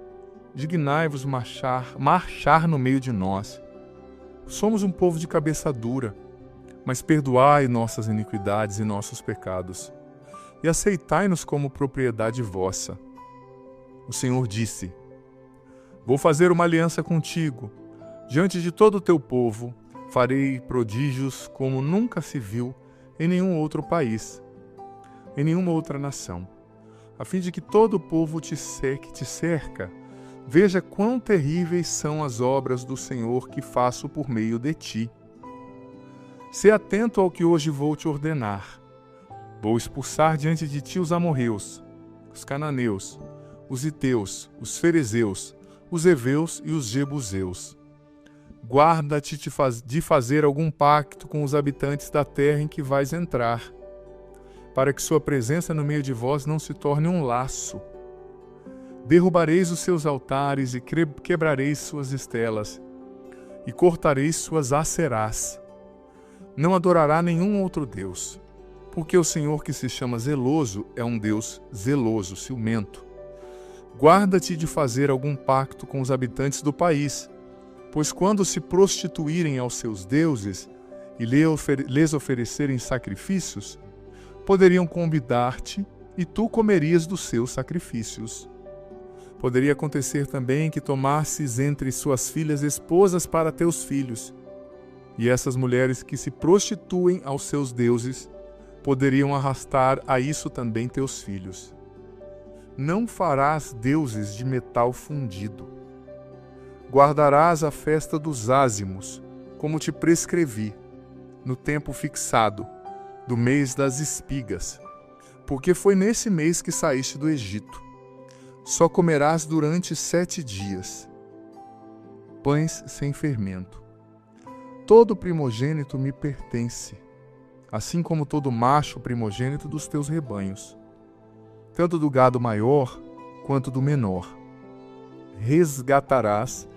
dignai-vos marchar no meio de nós. Somos um povo de cabeça dura, mas perdoai nossas iniquidades e nossos pecados, e aceitai-nos como propriedade vossa. O Senhor disse: Vou fazer uma aliança contigo. Diante de todo o teu povo, farei prodígios como nunca se viu em nenhum outro país, em nenhuma outra nação, a fim de que todo o povo que te cerca veja quão terríveis são as obras do Senhor que faço por meio de ti. Sê atento ao que hoje vou te ordenar. Vou expulsar diante de ti os amorreus, os cananeus, os heteus, os ferezeus, os heveus e os jebuseus. Guarda-te de fazer algum pacto com os habitantes da terra em que vais entrar, para que sua presença no meio de vós não se torne um laço. Derrubareis os seus altares e quebrareis suas estelas, e cortareis suas aserás. Não adorará nenhum outro Deus, porque o Senhor que se chama zeloso é um Deus zeloso, ciumento. Guarda-te de fazer algum pacto com os habitantes do país, pois quando se prostituírem aos seus deuses e lhes oferecerem sacrifícios, poderiam convidar-te e tu comerias dos seus sacrifícios. Poderia acontecer também que tomasses entre suas filhas esposas para teus filhos, e essas mulheres que se prostituem aos seus deuses poderiam arrastar a isso também teus filhos. Não farás deuses de metal fundido. Guardarás a festa dos ázimos, como te prescrevi, no tempo fixado, do mês das espigas, porque foi nesse mês que saíste do Egito. Só comerás durante 7 dias. Pães sem fermento. Todo primogênito me pertence, assim como todo macho primogênito dos teus rebanhos, tanto do gado maior quanto do menor. Resgatarás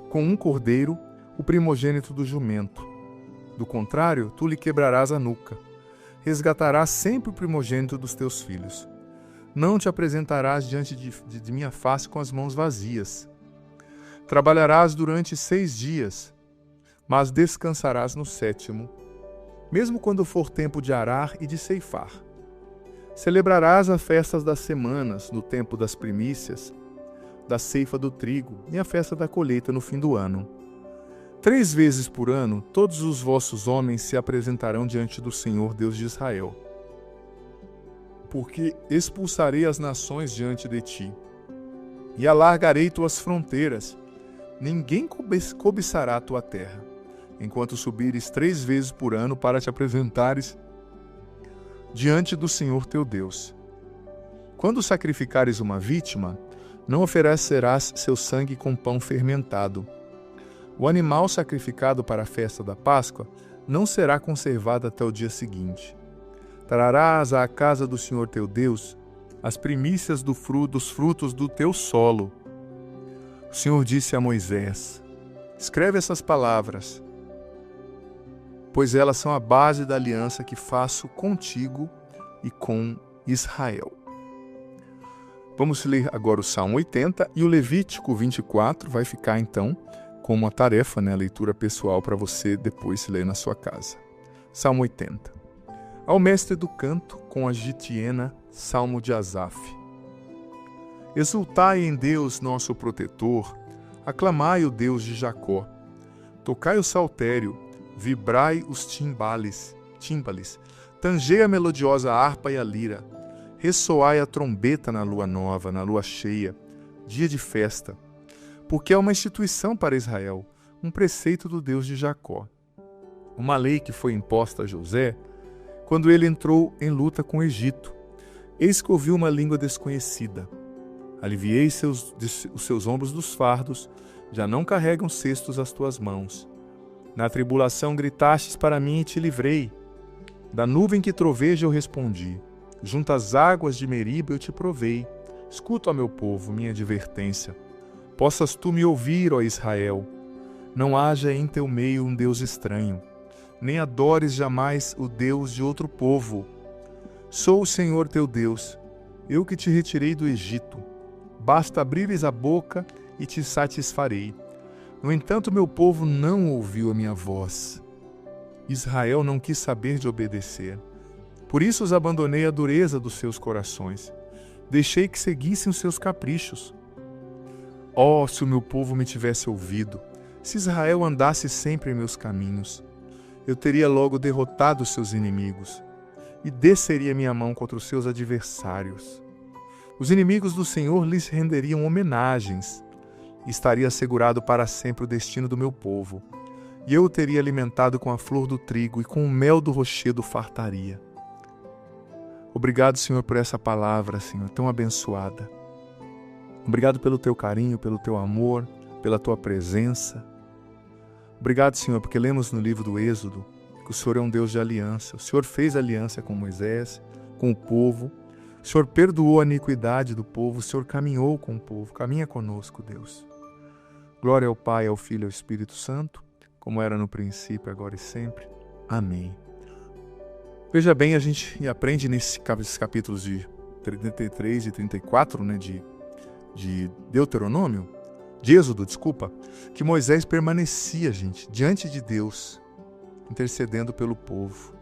com um cordeiro o primogênito do jumento. Do contrário, tu lhe quebrarás a nuca. Resgatarás sempre o primogênito dos teus filhos. Não te apresentarás diante de minha face com as mãos vazias. Trabalharás durante 6 dias, mas descansarás no 7º, mesmo quando for tempo de arar e de ceifar. Celebrarás as festas das semanas, no tempo das primícias, da ceifa do trigo e a festa da colheita no fim do ano. 3 vezes por ano, todos os vossos homens se apresentarão diante do Senhor Deus de Israel. Porque expulsarei as nações diante de ti, e alargarei tuas fronteiras. Ninguém cobiçará a tua terra, enquanto subires 3 vezes por ano para te apresentares diante do Senhor teu Deus. Quando sacrificares uma vítima, não oferecerás seu sangue com pão fermentado. O animal sacrificado para a festa da Páscoa não será conservado até o dia seguinte. Trarás à casa do Senhor teu Deus as primícias dos frutos do teu solo. O Senhor disse a Moisés: escreve essas palavras, pois elas são a base da aliança que faço contigo e com Israel. Vamos ler agora o Salmo 80 e o Levítico 24 vai ficar então como uma tarefa, a leitura pessoal para você depois ler na sua casa. Salmo 80. Ao mestre do canto, com a gitiena, Salmo de Asaf. Exultai em Deus, nosso protetor, aclamai o Deus de Jacó. Tocai o saltério, vibrai os tímbales, tangei a melodiosa harpa e a lira, ressoai a trombeta na lua nova, na lua cheia, dia de festa, porque é uma instituição para Israel, um preceito do Deus de Jacó. Uma lei que foi imposta a José quando ele entrou em luta com o Egito. Eis que ouviu uma língua desconhecida. Aliviei os seus ombros dos fardos, já não carregam cestos as tuas mãos. Na tribulação gritastes para mim e te livrei. Da nuvem que troveja eu respondi. Junto às águas de Meriba eu te provei. Escuta, ó meu povo, minha advertência. Possas tu me ouvir, ó Israel. Não haja em teu meio um Deus estranho, nem adores jamais o Deus de outro povo. Sou o Senhor teu Deus, eu que te retirei do Egito. Basta abrires a boca e te satisfarei. No entanto, meu povo não ouviu a minha voz. Israel não quis saber de obedecer. Por isso os abandonei à dureza dos seus corações. Deixei que seguissem os seus caprichos. Oh, se o meu povo me tivesse ouvido, se Israel andasse sempre em meus caminhos, eu teria logo derrotado os seus inimigos e desceria minha mão contra os seus adversários. Os inimigos do Senhor lhes renderiam homenagens. Estaria assegurado para sempre o destino do meu povo, e eu o teria alimentado com a flor do trigo e com o mel do rochedo fartaria. Obrigado, Senhor, por essa palavra, Senhor, tão abençoada. Obrigado pelo teu carinho, pelo teu amor, pela tua presença. Obrigado, Senhor, porque lemos no livro do Êxodo que o Senhor é um Deus de aliança. O Senhor fez aliança com Moisés, com o povo. O Senhor perdoou a iniquidade do povo. O Senhor caminhou com o povo. Caminha conosco, Deus. Glória ao Pai, ao Filho e ao Espírito Santo, como era no princípio, agora e sempre. Amém. Veja bem, a gente aprende nesses capítulos de 33 e 34, de Deuteronômio, de Êxodo, que Moisés permanecia, gente, diante de Deus, intercedendo pelo povo,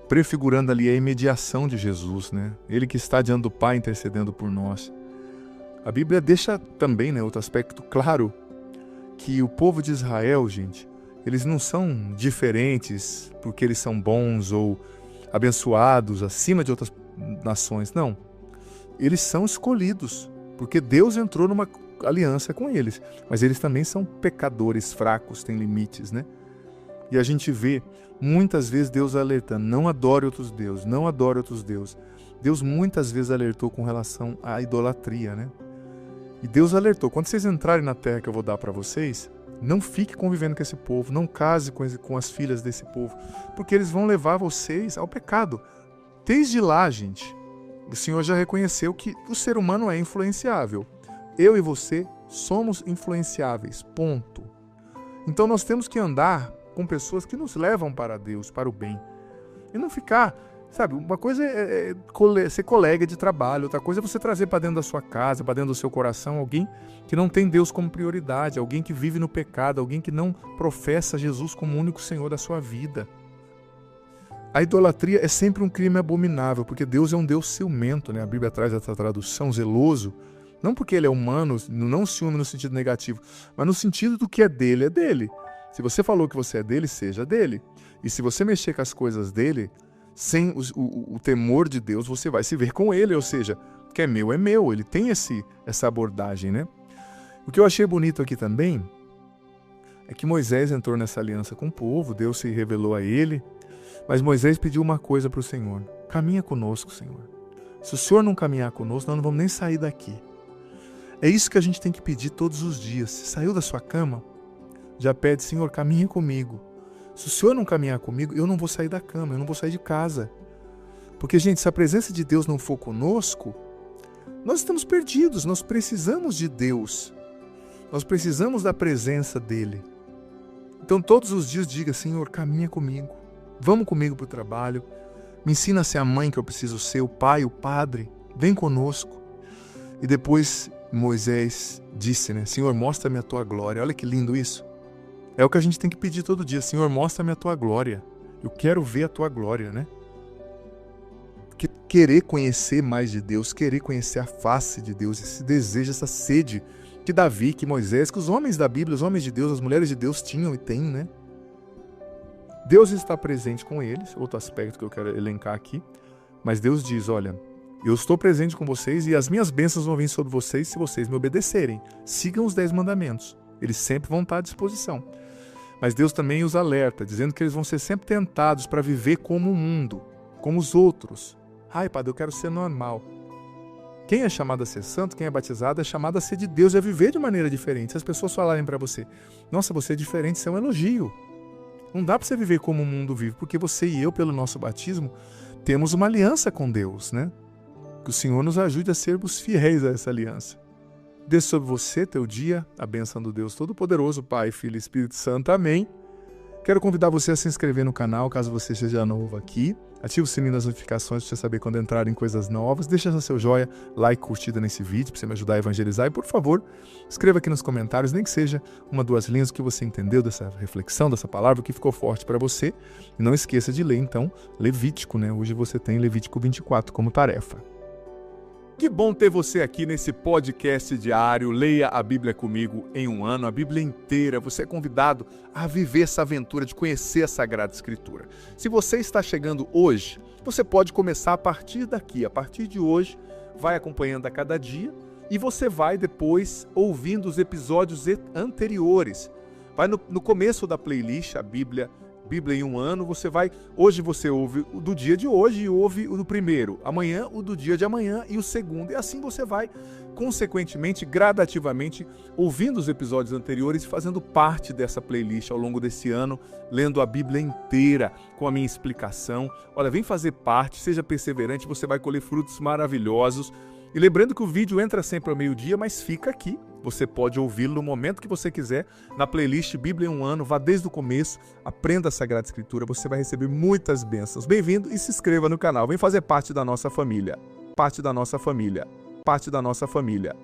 prefigurando ali a imediação de Jesus, Ele que está diante do Pai intercedendo por nós. A Bíblia deixa também, outro aspecto claro, que o povo de Israel, gente, eles não são diferentes porque eles são bons ou abençoados acima de outras nações, não. Eles são escolhidos, porque Deus entrou numa aliança com eles, mas eles também são pecadores, fracos, têm limites, E a gente vê muitas vezes Deus alertando, não adore outros deuses, não adore outros deuses. Deus muitas vezes alertou com relação à idolatria, E Deus alertou, quando vocês entrarem na terra que eu vou dar para vocês, não fique convivendo com esse povo, não case com as filhas desse povo, porque eles vão levar vocês ao pecado. Desde lá, gente, o Senhor já reconheceu que o ser humano é influenciável. Eu e você somos influenciáveis, ponto. Então nós temos que andar com pessoas que nos levam para Deus, para o bem. E não ficar, uma coisa é ser colega de trabalho, outra coisa é você trazer para dentro da sua casa, para dentro do seu coração, alguém que não tem Deus como prioridade, alguém que vive no pecado, alguém que não professa Jesus como o único Senhor da sua vida. A idolatria é sempre um crime abominável, porque Deus é um Deus ciumento, A Bíblia traz essa tradução, zeloso, não porque ele é humano, não ciúme no sentido negativo, mas no sentido do que é dele, é dele. Se você falou que você é dele, seja dele. E se você mexer com as coisas dele, sem o temor de Deus, você vai se ver com ele, ou seja, que é meu, ele tem essa abordagem, né? O que eu achei bonito aqui também é que Moisés entrou nessa aliança com o povo, Deus se revelou a ele, mas Moisés pediu uma coisa para o Senhor: caminha conosco, Senhor. Se o Senhor não caminhar conosco, nós não vamos nem sair daqui. É isso que a gente tem que pedir todos os dias. Se saiu da sua cama, já pede: Senhor, caminha comigo. Se o Senhor não caminhar comigo, eu não vou sair da cama, eu não vou sair de casa. Porque, gente, se a presença de Deus não for conosco, nós estamos perdidos, nós precisamos de Deus. Nós precisamos da presença dEle. Então, todos os dias diga: Senhor, caminha comigo. Vamos comigo para o trabalho. Me ensina a ser a mãe que eu preciso ser, o pai, o padre. Vem conosco. E depois Moisés disse, né? Senhor, mostra-me a tua glória. Olha que lindo isso. É o que a gente tem que pedir todo dia. Senhor, mostra-me a tua glória. Eu quero ver a tua glória, né? Porque querer conhecer mais de Deus, querer conhecer a face de Deus, esse desejo, essa sede que Davi, que Moisés, que os homens da Bíblia, os homens de Deus, as mulheres de Deus tinham e têm, né? Deus está presente com eles, outro aspecto que eu quero elencar aqui, mas Deus diz: olha, eu estou presente com vocês e as minhas bênçãos vão vir sobre vocês se vocês me obedecerem. Sigam os 10 mandamentos, eles sempre vão estar à disposição. Mas Deus também os alerta, dizendo que eles vão ser sempre tentados para viver como o mundo, como os outros. Ai, Padre, eu quero ser normal. Quem é chamado a ser santo, quem é batizado, é chamado a ser de Deus e a viver de maneira diferente. Se as pessoas falarem para você: nossa, você é diferente, isso é um elogio. Não dá para você viver como o mundo vive, porque você e eu, pelo nosso batismo, temos uma aliança com Deus, né? Que o Senhor nos ajude a sermos fiéis a essa aliança. Desça sobre você, teu dia, a bênção do Deus Todo-Poderoso, Pai, Filho e Espírito Santo. Amém. Quero convidar você a se inscrever no canal, caso você seja novo aqui. Ative o sininho das notificações para você saber quando entrarem coisas novas. Deixa seu joia, like, curtida nesse vídeo para você me ajudar a evangelizar. E, por favor, escreva aqui nos comentários, nem que seja 1, 2 linhas, o que você entendeu dessa reflexão, dessa palavra, o que ficou forte para você. E não esqueça de ler, então, Levítico, né? Hoje você tem Levítico 24 como tarefa. Que bom ter você aqui nesse podcast diário. Leia a Bíblia comigo em 1 ano, a Bíblia inteira. Você é convidado a viver essa aventura de conhecer a Sagrada Escritura. Se você está chegando hoje, você pode começar a partir daqui. A partir de hoje, vai acompanhando a cada dia e você vai depois ouvindo os episódios anteriores. Vai no começo da playlist, a Bíblia em 1 ano, hoje você ouve o do dia de hoje e ouve o do primeiro, amanhã o do dia de amanhã e o segundo, e assim você vai, consequentemente, gradativamente, ouvindo os episódios anteriores e fazendo parte dessa playlist ao longo desse ano, lendo a Bíblia inteira, com a minha explicação. Olha, vem fazer parte, seja perseverante, você vai colher frutos maravilhosos. E lembrando que o vídeo entra sempre ao meio-dia, mas fica aqui. Você pode ouvi-lo no momento que você quiser, na playlist Bíblia em 1 ano, vá desde o começo, aprenda a Sagrada Escritura, você vai receber muitas bênçãos. Bem-vindo e se inscreva no canal, vem fazer parte da nossa família. Parte da nossa família. Parte da nossa família.